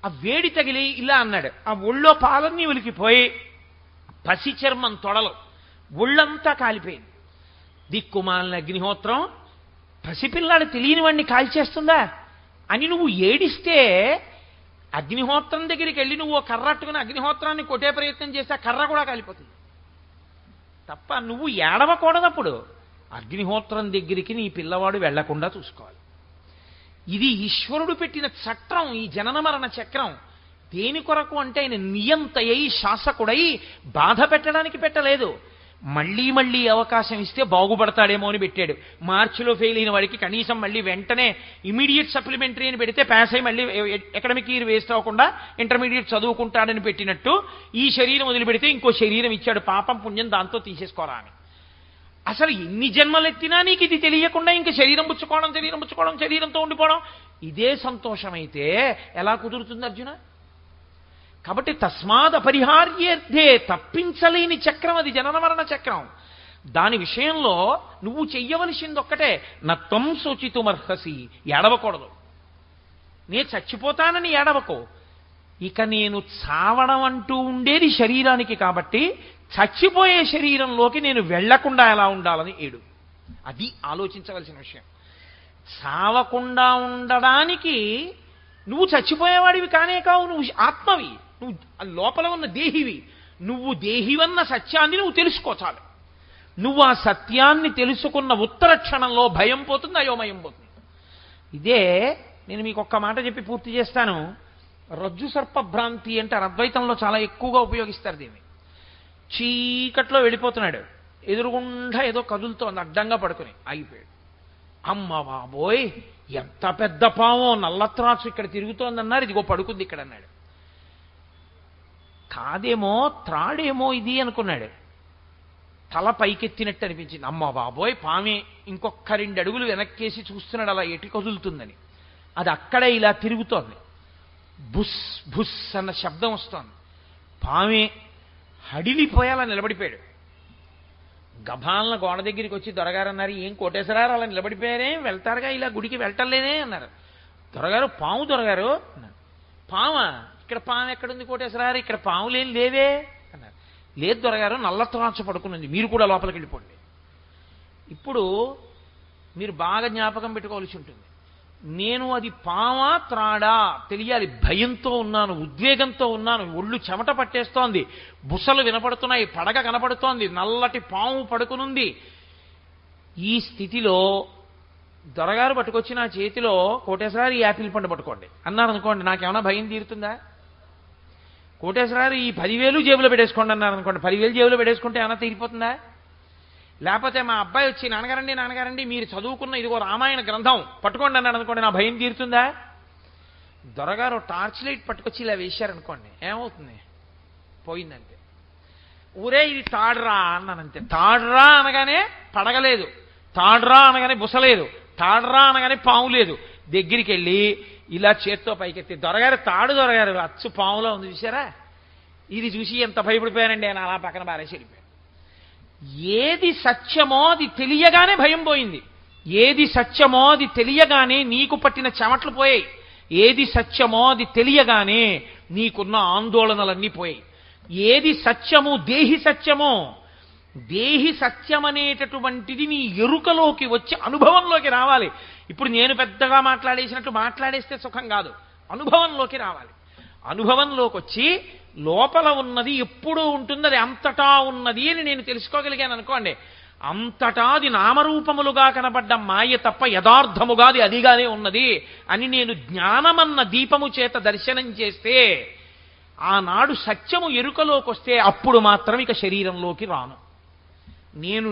ఆ వేడి తగిలి ఇలా అన్నాడు. ఆ ఒళ్ళో పాలన్నీ ఉలికిపోయి పసి చర్మం తొడలు ఒళ్ళంతా కాలిపోయింది. దిక్కుమాలిన అగ్నిహోత్రం పసిపిల్లాడు తెలియని వాడిని కాల్చేస్తుందా అని నువ్వు ఏడిస్తే, అగ్నిహోత్రం దగ్గరికి వెళ్ళి నువ్వు కర్రట్టుకుని అగ్నిహోత్రాన్ని కొట్టే ప్రయత్నం చేస్తే ఆ కర్ర కూడా కాలిపోతుంది తప్ప నువ్వు ఏడవకూడదప్పుడు. అగ్నిహోత్రం దగ్గరికి నీ పిల్లవాడు వెళ్లకుండా చూసుకోవాలి. ఇది ఈశ్వరుడు పెట్టిన చక్రం, ఈ జనన మరణ చక్రం. దేని కొరకు అంటే ఆయన నియంతయై శాసకుడై బాధ పెట్టడానికి పెట్టలేదు. మళ్ళీ మళ్ళీ అవకాశం ఇస్తే బాగుపడతాడేమో అని పెట్టాడు. మార్చిలో ఫెయిల్ అయిన వాడికి కనీసం మళ్ళీ వెంటనే ఇమీడియట్ సప్లిమెంటరీ అని పెడితే పాస్ అయి మళ్ళీ అకాడమిక్ ఇయర్ వేస్ట్ అవ్వకుండా ఇంటర్మీడియట్ చదువుకుంటాడని పెట్టినట్టు ఈ శరీరం వదిలిపెడితే ఇంకో శరీరం ఇచ్చాడు, పాపం పుణ్యం దాంతో తీసేసుకోరా అని. అసలు ఎన్ని జన్మలెత్తినా నీకు ఇది తెలియకుండా ఇంక శరీరం పుచ్చుకోవడం శరీరంతో ఉండిపోవడం ఇదే సంతోషమైతే ఎలా కుదురుతుంది అర్జున? కాబట్టి తస్మాద్ అపరిహార్యేర్థే, తప్పించలేని చక్రం అది, జనన మరణ చక్రం. దాని విషయంలో నువ్వు చెయ్యవలసింది ఒక్కటే, నత్వం శోచితుమర్హసి. ఏడవకూడదు. నే చచ్చిపోతానని ఏడవకో. ఇక నేను చావడం అంటూ ఉండేది శరీరానికి కాబట్టి చచ్చిపోయే శరీరంలోకి నేను వెళ్లకుండా ఎలా ఉండాలని ఏడు. అది ఆలోచించవలసిన విషయం. చావకుండా ఉండడానికి నువ్వు చచ్చిపోయేవాడివి కానే కావు, నువ్వు ఆత్మవి, నువ్వు లోపల ఉన్న దేహివి. నువ్వు దేహివన్న సత్యాన్ని నువ్వు తెలుసుకోచాలి. నువ్వు ఆ సత్యాన్ని తెలుసుకున్న ఉత్తర క్షణంలో భయం పోతుంది, అయోమయం పోతుంది. ఇదే నేను మీకు ఒక్క మాట చెప్పి పూర్తి చేస్తాను. రజ్జు సర్ప భ్రాంతి అంటారు, అద్వైతంలో చాలా ఎక్కువగా ఉపయోగిస్తారు దీన్ని. చీకట్లో వెళ్ళిపోతున్నాడు, ఎదురుగుండా ఏదో కదులుతోంది, అడ్డంగా పడుకుని ఆగిపోయాడు. అమ్మ బాబోయ్ ఎంత పెద్ద పామో, నల్లత్రాసు ఇక్కడ తిరుగుతోందన్నారు, ఇదిగో పడుకుంది ఇక్కడ అన్నాడు. కాదేమో త్రాడేమో ఇది అనుకున్నాడు. తల పైకెత్తినట్టు అనిపించింది. అమ్మ బాబోయ్ పామే. ఇంకొక 2 అడుగులు వెనక్కేసి చూస్తున్నాడు అలా ఎటు కదులుతుందని. అది అక్కడే ఇలా తిరుగుతోంది. బుస్ బుస్ అన్న శబ్దం వస్తోంది. పామే హడిలిపోయేలా నిలబడిపోయాడు. గభాలన గోడ దగ్గరికి వచ్చి దొరగారన్నారు, ఏం కోటేశ్వరారు అలా నిలబడిపోయారే, వెళ్తారుగా ఇలా గుడికి వెళ్ళటంలేనే అన్నారు. దొరగారు పాము దొరగారు అన్నారు. పామా? ఇక్కడ పాము ఎక్కడుంది కోటేశ్వరారు, ఇక్కడ పాములేం లేవే అన్నారు. లేదు దొరగారు, నల్ల త్రాచ పడుకున్నది, మీరు కూడా లోపలికి వెళ్ళిపోండి. ఇప్పుడు మీరు బాగా జ్ఞాపకం పెట్టుకోవాల్సి ఉంటుంది. నేను అది పామా త్రాడా తెలియాలి. భయంతో ఉన్నాను, ఉద్వేగంతో ఉన్నాను, ఒళ్ళు చెమట పట్టేస్తోంది, బుసలు వినపడుతున్నాయి, పడగ కనపడుతోంది, నల్లటి పాము పడుకునుంది. ఈ స్థితిలో దొరగారు పట్టుకొచ్చి నా చేతిలో కోటేశ్వరారు ఈ యాపిల్ పండు పట్టుకోండి అన్నారు అనుకోండి, నాకేమైనా భయం తీరుతుందా? కోటేశ్వరారు ఈ 10,000 జేబులో పెట్టేసుకోండి అన్నారు అనుకోండి, 10,000 జేబులో పెట్టేసుకుంటే ఏమైనా తీరిపోతుందా? లేకపోతే మా అబ్బాయి వచ్చి నాన్నగారండి మీరు చదువుకున్న ఇదిగో రామాయణ గ్రంథం పట్టుకోండి అన్నాడు అనుకోండి, నా భయం తీరుతుందా? దొరగారు టార్చ్ లైట్ పట్టుకొచ్చి ఇలా వేశారనుకోండి, ఏమవుతుంది? పోయిందంటే. ఊరే ఇది తాడురా అన్నానంతే. తాడురా అనగానే పడగలేదు, తాడురా అనగానే బుసలేదు, తాడురా అనగానే పాము లేదు. దగ్గరికి వెళ్ళి ఇలా చేత్తో పైకెత్తి, దొరగారు దొరగారు అచ్చు పాములో ఉంది చూసారా, ఇది చూసి ఎంత భయపడిపోయానండి అని అలా పక్కన బారేసి వెళ్ళిపోయాను. ఏది సత్యమో అది తెలియగానే భయం పోయింది, ఏది సత్యమో అది తెలియగానే నీకు పట్టిన చెమట్లు పోయాయి, ఏది సత్యమో అది తెలియగానే నీకున్న ఆందోళనలన్నీ పోయాయి. ఏది సత్యము, దేహి సత్యమో, దేహి సత్యమనేటటువంటిది నీ ఎరుకలోకి వచ్చి అనుభవంలోకి రావాలి. ఇప్పుడు నేను పెద్దగా మాట్లాడేసినట్టు మాట్లాడేస్తే సుఖం కాదు, అనుభవంలోకి రావాలి. అనుభవంలోకి వచ్చి లోపల ఉన్నది ఎప్పుడూ ఉంటుంది, అది అంతటా ఉన్నది అని నేను తెలుసుకోగలిగాను అనుకోండి, అంతటా అది నామరూపములుగా కనబడ్డ మాయ తప్ప యథార్థముగా అది అదిగానే ఉన్నది అని నేను జ్ఞానమన్న దీపము చేత దర్శనం చేస్తే, ఆనాడు సత్యము ఎరుకలోకి వస్తే అప్పుడు మాత్రం ఇక శరీరంలోకి రాను.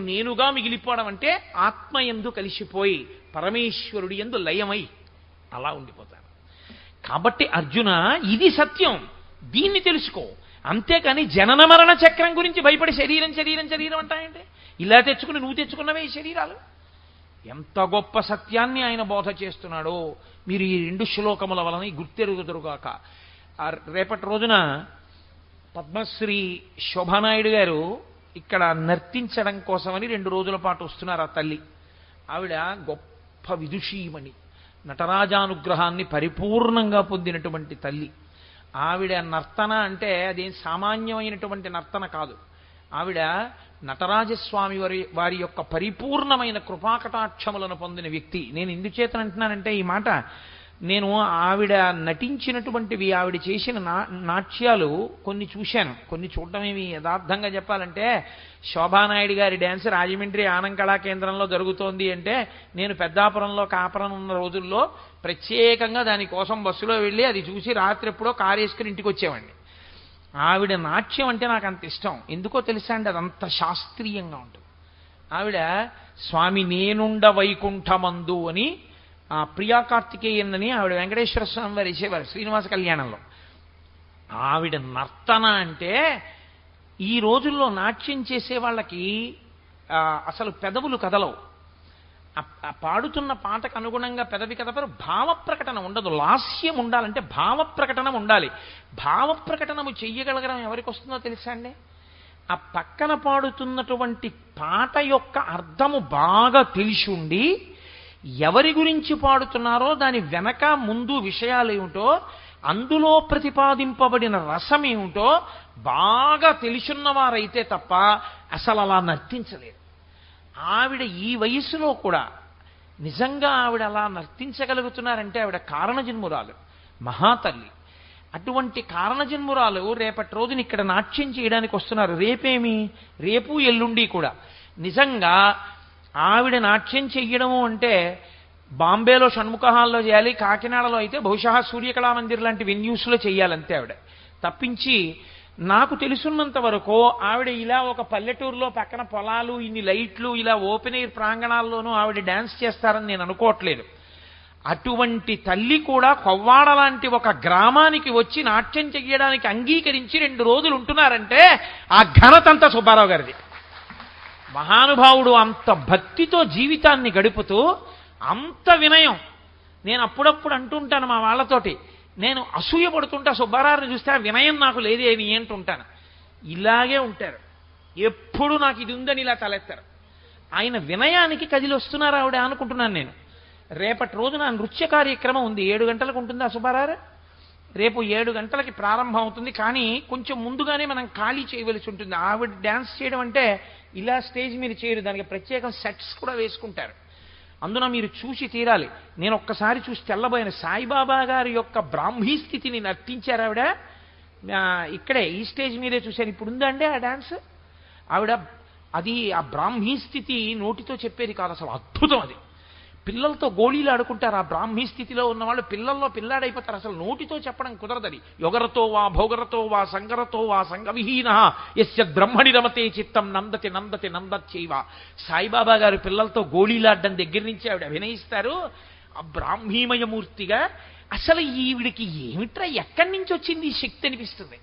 నేనుగా మిగిలిపోవడం అంటే ఆత్మయందు కలిసిపోయి పరమేశ్వరుడి యందు లయమై అలా ఉండిపోతాను. కాబట్టి అర్జున, ఇది సత్యం, దీన్ని తెలుసుకో. అంతేకాని జనన మరణ చక్రం గురించి భయపడి శరీరం అంటాయంటే, ఇలా తెచ్చుకుని నువ్వు తెచ్చుకున్నవే ఈ శరీరాలు. ఎంత గొప్ప సత్యాన్ని ఆయన బోధ చేస్తున్నాడో మీరు ఈ 2 శ్లోకముల వలన గుర్తెరుగుదురుగాక. రేపటి రోజున పద్మశ్రీ శోభానాయుడు గారు ఇక్కడ నర్తించడం కోసమని 2 రోజుల పాటు వస్తున్నారు. ఆ తల్లి ఆవిడ గొప్ప విదుషీమణి, నటరాజానుగ్రహాన్ని పరిపూర్ణంగా పొందినటువంటి తల్లి. ఆవిడ నర్తన అంటే అదేం సామాన్యమైనటువంటి నర్తన కాదు. ఆవిడ నటరాజస్వామి వారి యొక్క పరిపూర్ణమైన కృపాకటాక్షములను పొందిన వ్యక్తి. నేను ఎందుచేతనంటున్నానంటే ఈ మాట, నేను ఆవిడ నటించినటువంటివి, ఆవిడ చేసిన నాట్యాలు కొన్ని చూశాను. కొన్ని చూడటమేమి యథార్థంగా చెప్పాలంటే, శోభానాయుడు గారి డ్యాన్స్ రాజమండ్రి ఆనంద కళా కేంద్రంలో జరుగుతోంది అంటే, నేను పెద్దాపురంలో కాపురం ఉన్న రోజుల్లో ప్రత్యేకంగా దానికోసం బస్సులో వెళ్ళి అది చూసి రాత్రి ఎప్పుడో కారు వేసుకుని ఇంటికి వచ్చేవాడిని. ఆవిడ నాట్యం అంటే నాకు అంత ఇష్టం. ఎందుకో తెలుసా అండి, అదంత శాస్త్రీయంగా ఉంటుంది. ఆవిడ స్వామి నేనుండ వైకుంఠమందు అని ప్రియా కార్తికేయన్ అని ఆవిడ వెంకటేశ్వర స్వామి వారు వేసేవారు శ్రీనివాస కళ్యాణంలో. ఆవిడ నర్తన అంటే, ఈ రోజుల్లో నాట్యం చేసే వాళ్ళకి అసలు పెదవులు కదలవు. పాడుతున్న పాటకు అనుగుణంగా పెదవి కదపరు, భావ ప్రకటన ఉండదు. లాస్యం ఉండాలంటే భావ ప్రకటన ఉండాలి. భావ ప్రకటనము చెయ్యగలగడం ఎవరికి వస్తుందో తెలుసా అండి? ఆ పక్కన పాడుతున్నటువంటి పాట యొక్క అర్థము బాగా తెలిసి ఉండి, ఎవరి గురించి పాడుతున్నారో దాని వెనక ముందు విషయాలు ఏమిటో, అందులో ప్రతిపాదింపబడిన రసం ఏమిటో బాగా తెలుసున్నవారైతే తప్ప అసలు అలా నర్తించలేరు. ఆవిడ ఈ వయస్సులో కూడా నిజంగా ఆవిడ అలా నర్తించగలుగుతున్నారంటే ఆవిడ కారణజన్మురాలు, మహాతల్లి. అటువంటి కారణజన్మురాలు రేపటి రోజున ఇక్కడ నాట్యం చేయడానికి వస్తున్నారు. రేపు ఎల్లుండి కూడా. నిజంగా ఆవిడ నాట్యం చెయ్యడము అంటే బాంబేలో షణ్ముఖ హాల్లో చేయాలి, కాకినాడలో అయితే బహుశా సూర్యకళామందిర్ లాంటి వెన్యూస్లో చెయ్యాలంతే ఆవిడ. తప్పించి నాకు తెలుసున్నంత వరకు ఆవిడ ఇలా ఒక పల్లెటూరులో పక్కన పొలాలు, ఇన్ని లైట్లు, ఇలా ఓపెన్ ఎయిర్ ప్రాంగణాల్లోనూ ఆవిడ డ్యాన్స్ చేస్తారని నేను అనుకోవట్లేదు. అటువంటి తల్లి కూడా కొవ్వాడ లాంటి ఒక గ్రామానికి వచ్చి నాట్యం చెయ్యడానికి అంగీకరించి 2 రోజులు ఉంటున్నారంటే ఆ ఘనతంతా సుబ్బారావు గారిది. మహానుభావుడు అంత భక్తితో జీవితాన్ని గడుపుతూ అంత వినయం. నేను అప్పుడప్పుడు అంటుంటాను మా వాళ్ళతోటి, నేను అసూయ పడుతుంటా సుబ్బారావుని చూస్తే, ఆ వినయం నాకు లేదేమి అంటుంటాను. ఇలాగే ఉంటారు ఎప్పుడు, నాకు ఇది ఉందని ఇలా తలెత్తారు. ఆయన వినయానికి కదిలి వస్తున్నారు ఆవిడ అనుకుంటున్నాను నేను. రేపటి రోజున నృత్య కార్యక్రమం ఉంది, 7 గంటలకు ఉంటుంది ఆ సుబ్బారావు. రేపు 7 గంటలకి ప్రారంభం అవుతుంది. కానీ కొంచెం ముందుగానే మనం ఖాళీ చేయవలసి ఉంటుంది. ఆవిడ డ్యాన్స్ చేయడం అంటే ఇలా స్టేజ్ మీద చేయరు, దానికి ప్రత్యేక సెట్స్ కూడా వేసుకుంటారు. అందున మీరు చూసి తీరాలి. నేను ఒక్కసారి చూసి తెల్లబోయిన సాయిబాబా గారి యొక్క బ్రాహ్మీ స్థితిని నర్తించారు ఆవిడ. ఇక్కడే ఈ స్టేజ్ మీదే చూశాను. ఇప్పుడు ఉందా అండి ఆ డాన్స్? ఆవిడ అది ఆ బ్రాహ్మీ స్థితి నోటితో చెప్పేది కాదు, అసలు అద్భుతం. అది పిల్లలతో గోళీలు ఆడుకుంటారు. ఆ బ్రాహ్మీ స్థితిలో ఉన్నవాళ్ళు పిల్లల్లో పిల్లాడైపోతారు. అసలు నోటితో చెప్పడం కుదరదని. యోగరతో వా భోగరతో వా సంగరతో వా సంగవిహీన యస్య బ్రహ్మణి రమతే చిత్తం నందతి నందతి నందత్యైవ. సాయిబాబా గారు పిల్లలతో గోళీలాడ్డం దగ్గర నుంచి ఆవిడ అభినయిస్తారు. ఆ బ్రాహ్మీమయమూర్తిగా అసలు ఈవిడికి ఏమిట్రా, ఎక్కడి నుంచి వచ్చింది ఈ శక్తి అనిపిస్తుంది.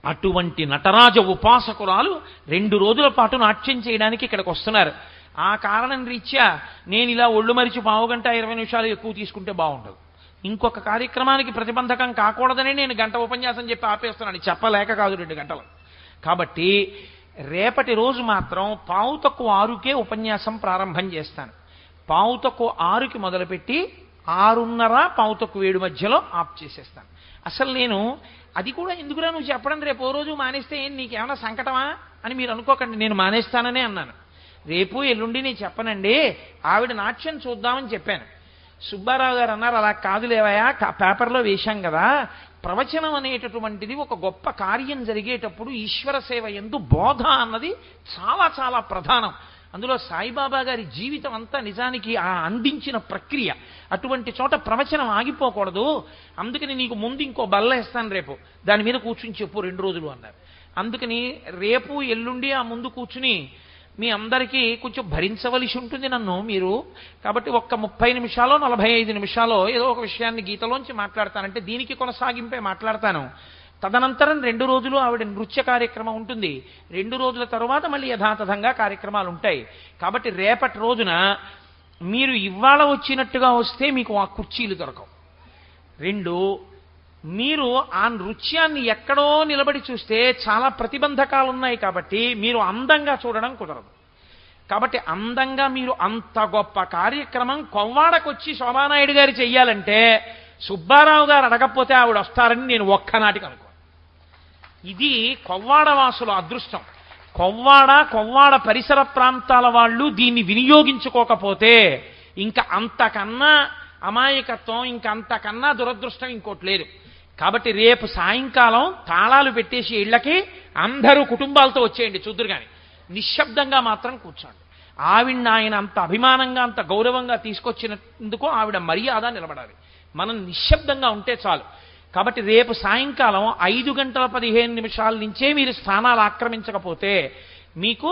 అటువంటి నటరాజ ఉపాసకురాలు 2 రోజుల పాటు నాట్యం చేయడానికి ఇక్కడికి వస్తున్నారు. ఆ కారణం రీత్యా నేను ఇలా ఒళ్ళు మరిచి 15-20 నిమిషాలు ఎక్కువ తీసుకుంటే బాగుండదు. ఇంకొక కార్యక్రమానికి ప్రతిబంధకం కాకూడదనే నేను గంట ఉపన్యాసం చెప్పి ఆపేస్తున్నాను. చెప్పలేక కాదు 2 గంటలు. కాబట్టి రేపటి రోజు మాత్రం 5:45కే ఉపన్యాసం ప్రారంభం చేస్తాను. 5:45కి మొదలుపెట్టి 6:30 మధ్యలో ఆఫ్ చేసేస్తాను. అసలు నేను అది కూడా ఎందుకురా నువ్వు చెప్పడం, రేపు ఓ రోజు మానేస్తే నీకేమైనా సంకటమా అని మీరు అనుకోకండి. నేను మానేస్తాననే అన్నాను. రేపు ఎల్లుండి నేను చెప్పనండి, ఆవిడ నాట్యం చూద్దామని చెప్పాను. సుబ్బారావు గారు అన్నారు, అలా కాదులేవయా, పేపర్లో వేశాం కదా, ప్రవచనం అనేటటువంటిది ఒక గొప్ప కార్యం జరిగేటప్పుడు ఈశ్వర సేవ యందు బోధ అన్నది చాలా చాలా ప్రధానం. అందులో సాయిబాబా గారి జీవితం అంతా నిజానికి ఆ అందించిన ప్రక్రియ. అటువంటి చోట ప్రవచనం ఆగిపోకూడదు. అందుకని నీకు ముందు ఇంకో బల్ల ఇస్తాను, రేపు దాని మీద కూర్చుని చెప్పు 2 రోజులు అన్నారు. అందుకని రేపు ఎల్లుండి ఆ ముందు కూర్చుని మీ అందరికీ కొంచెం భరించవలసి ఉంటుంది నన్ను మీరు. కాబట్టి ఒక్క 30 నిమిషాలో 45 నిమిషాలో ఏదో ఒక విషయాన్ని గీతలోంచి మాట్లాడతానంటే దీనికి కొనసాగింపే మాట్లాడతాను. తదనంతరం 2 రోజులు ఆవిడ నృత్య కార్యక్రమం ఉంటుంది. 2 రోజుల తరువాత మళ్ళీ యథాతథంగా కార్యక్రమాలు ఉంటాయి. కాబట్టి రేపటి రోజున మీరు ఇవాళ వచ్చినట్టుగా వస్తే మీకు ఆ కుర్చీలు దొరకవు. 2, మీరు ఆ నృత్యాన్ని ఎక్కడో నిలబడి చూస్తే చాలా ప్రతిబంధకాలు ఉన్నాయి. కాబట్టి మీరు అందంగా చూడడం కుదరదు. కాబట్టి అందంగా మీరు అంత గొప్ప కార్యక్రమం కొవ్వాడకొచ్చి శోభానాయుడు గారు చెయ్యాలంటే సుబ్బారావు గారు అడగకపోతే ఆవిడ వస్తారని నేను ఒక్కనాటికి అనుకో. ఇది కొవ్వాడవాసుల అదృష్టం. కొవ్వాడ పరిసర ప్రాంతాల వాళ్ళు దీన్ని వినియోగించుకోకపోతే ఇంకా అంతకన్నా అమాయకత్వం, ఇంకా అంతకన్నా దురదృష్టం ఇంకోటి లేదు. కాబట్టి రేపు సాయంకాలం తాళాలు పెట్టేసి ఇళ్లకి అందరూ కుటుంబాలతో వచ్చేయండి, చూద్దురు కానీ నిశ్శబ్దంగా మాత్రం కూర్చోండి. ఆవిడ్ని ఆయన అంత అభిమానంగా అంత గౌరవంగా తీసుకొచ్చినందుకు ఆవిడ మర్యాద నిలబడాలి. మనం నిశ్శబ్దంగా ఉంటే చాలు. కాబట్టి రేపు సాయంకాలం 5:15 నుంచే మీరు స్థానాలు ఆక్రమించకపోతే మీకు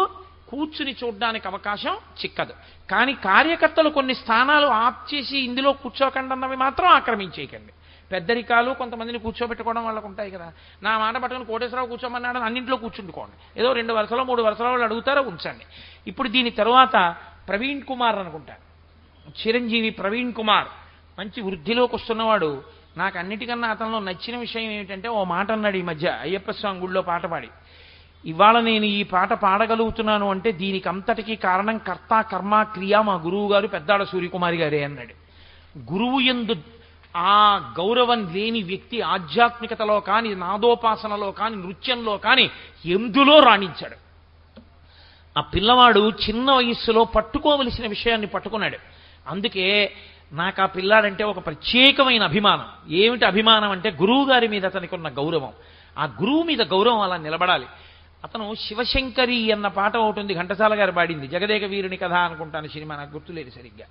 కూర్చుని చూడడానికి అవకాశం చిక్కదు. కానీ కార్యకర్తలు కొన్ని స్థానాలు ఆప్ చేసి ఇందులో కూర్చోకండి అన్నవి మాత్రం ఆక్రమించేయకండి. పెద్దరికాలు కొంతమందిని కూర్చోబెట్టుకోవడం వాళ్ళకు ఉంటాయి కదా. నా మాట పట్టుకుని కోటేశ్వరరావు కూర్చోమన్నాడని అన్నింట్లో కూర్చుంటుకోండి. ఏదో 2 వరుసలో 3 వరుసలో వాళ్ళు అడుగుతారో ఉంచండి. ఇప్పుడు దీని తరువాత ప్రవీణ్ కుమార్ అనుకుంటాను, చిరంజీవి ప్రవీణ్ కుమార్ మంచి వృద్ధిలోకి వస్తున్నవాడు. నాకు అన్నిటికన్నా అతనిలో నచ్చిన విషయం ఏమిటంటే ఓ మాట అన్నాడు ఈ మధ్య అయ్యప్ప స్వామి గుళ్ళో పాట పాడి, ఇవాళ నేను ఈ పాట పాడగలుగుతున్నాను అంటే దీనికి అంతటికీ కారణం కర్త కర్మ క్రియ మా గురువు గారు పెద్దాడ సూర్యకుమారి గారే అన్నాడు. గురువు యందు ఆ గౌరవం లేని వ్యక్తి ఆధ్యాత్మికతలో కానీ, నాదోపాసనలో కానీ, నృత్యంలో కానీ ఎందులో రాణించాడు. ఆ పిల్లవాడు చిన్న వయస్సులో పట్టుకోవలసిన విషయాన్ని పట్టుకున్నాడు. అందుకే నాకు ఆ పిల్లాడంటే ఒక ప్రత్యేకమైన అభిమానం. ఏమిటి అభిమానం అంటే గురువు గారి మీద అతనికి ఉన్న గౌరవం. ఆ గురువు మీద గౌరవం అలా నిలబడాలి. అతను శివశంకరి అన్న పాట ఒకటి ఉంది, ఘంటసాల గారు పాడింది, జగదేక వీరుని కథ అనుకుంటాను సినిమా, నాకు గుర్తులేదు సరిగ్గా.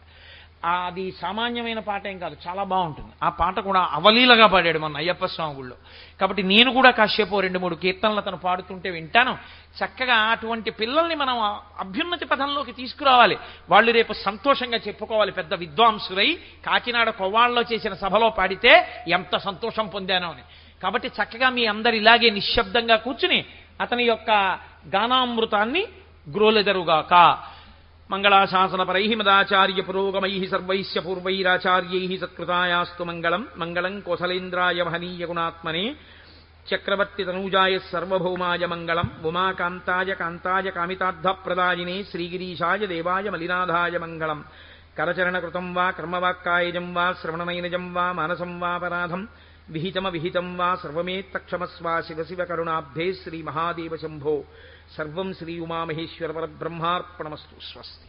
అది సామాన్యమైన పాట ఏం కాదు, చాలా బాగుంటుంది. ఆ పాట కూడా అవలీలగా పాడాడు మొన్న అయ్యప్ప స్వామి గుళ్ళో. కాబట్టి నేను కూడా కాసేపు 2-3 కీర్తనలు అతను పాడుతుంటే వింటాను. చక్కగా అటువంటి పిల్లల్ని మనం అభ్యున్నతి పథంలోకి తీసుకురావాలి. వాళ్ళు రేపు సంతోషంగా చెప్పుకోవాలి, పెద్ద విద్వాంసులై కాకినాడ కొవ్వాళ్ళలో చేసిన సభలో పాడితే ఎంత సంతోషం పొందానో అని. కాబట్టి చక్కగా మీ అందరు ఇలాగే నిశ్శబ్దంగా కూర్చుని అతని యొక్క గానామృతాన్ని గ్రోలెదరుగాక. మంగళాశాసనపరై మదాచార్య పురోగమై సర్వైశ్య పూర్వైరాచార్యై సత్కృతాయాస్తు మంగళం. మంగళం కోసలేంద్రాయ మహనీయ గుణాత్మనే చక్రవర్తి తనూజాయ సర్వభౌమాయ మంగళం. ఉమాకాంతాయ కాంతాయ కామితార్థప్రదాయినే శ్రీగిరీశాయ దేవాయ మలినాథాయ మంగళం. కరచరణకృతం వా కర్మవాక్కాయజం వా శ్రవణనైనజం వా మానసం వాపరాధం విహితం వా సర్వమేత్తక్షమస్వ శివ శివ కరుణాబ్ధే శ్రీ మహాదేవ శంభో. సర్వం శ్రీ ఉమామహేశ్వర పరబ్రహ్మార్పణమస్తు. స్వస్తి.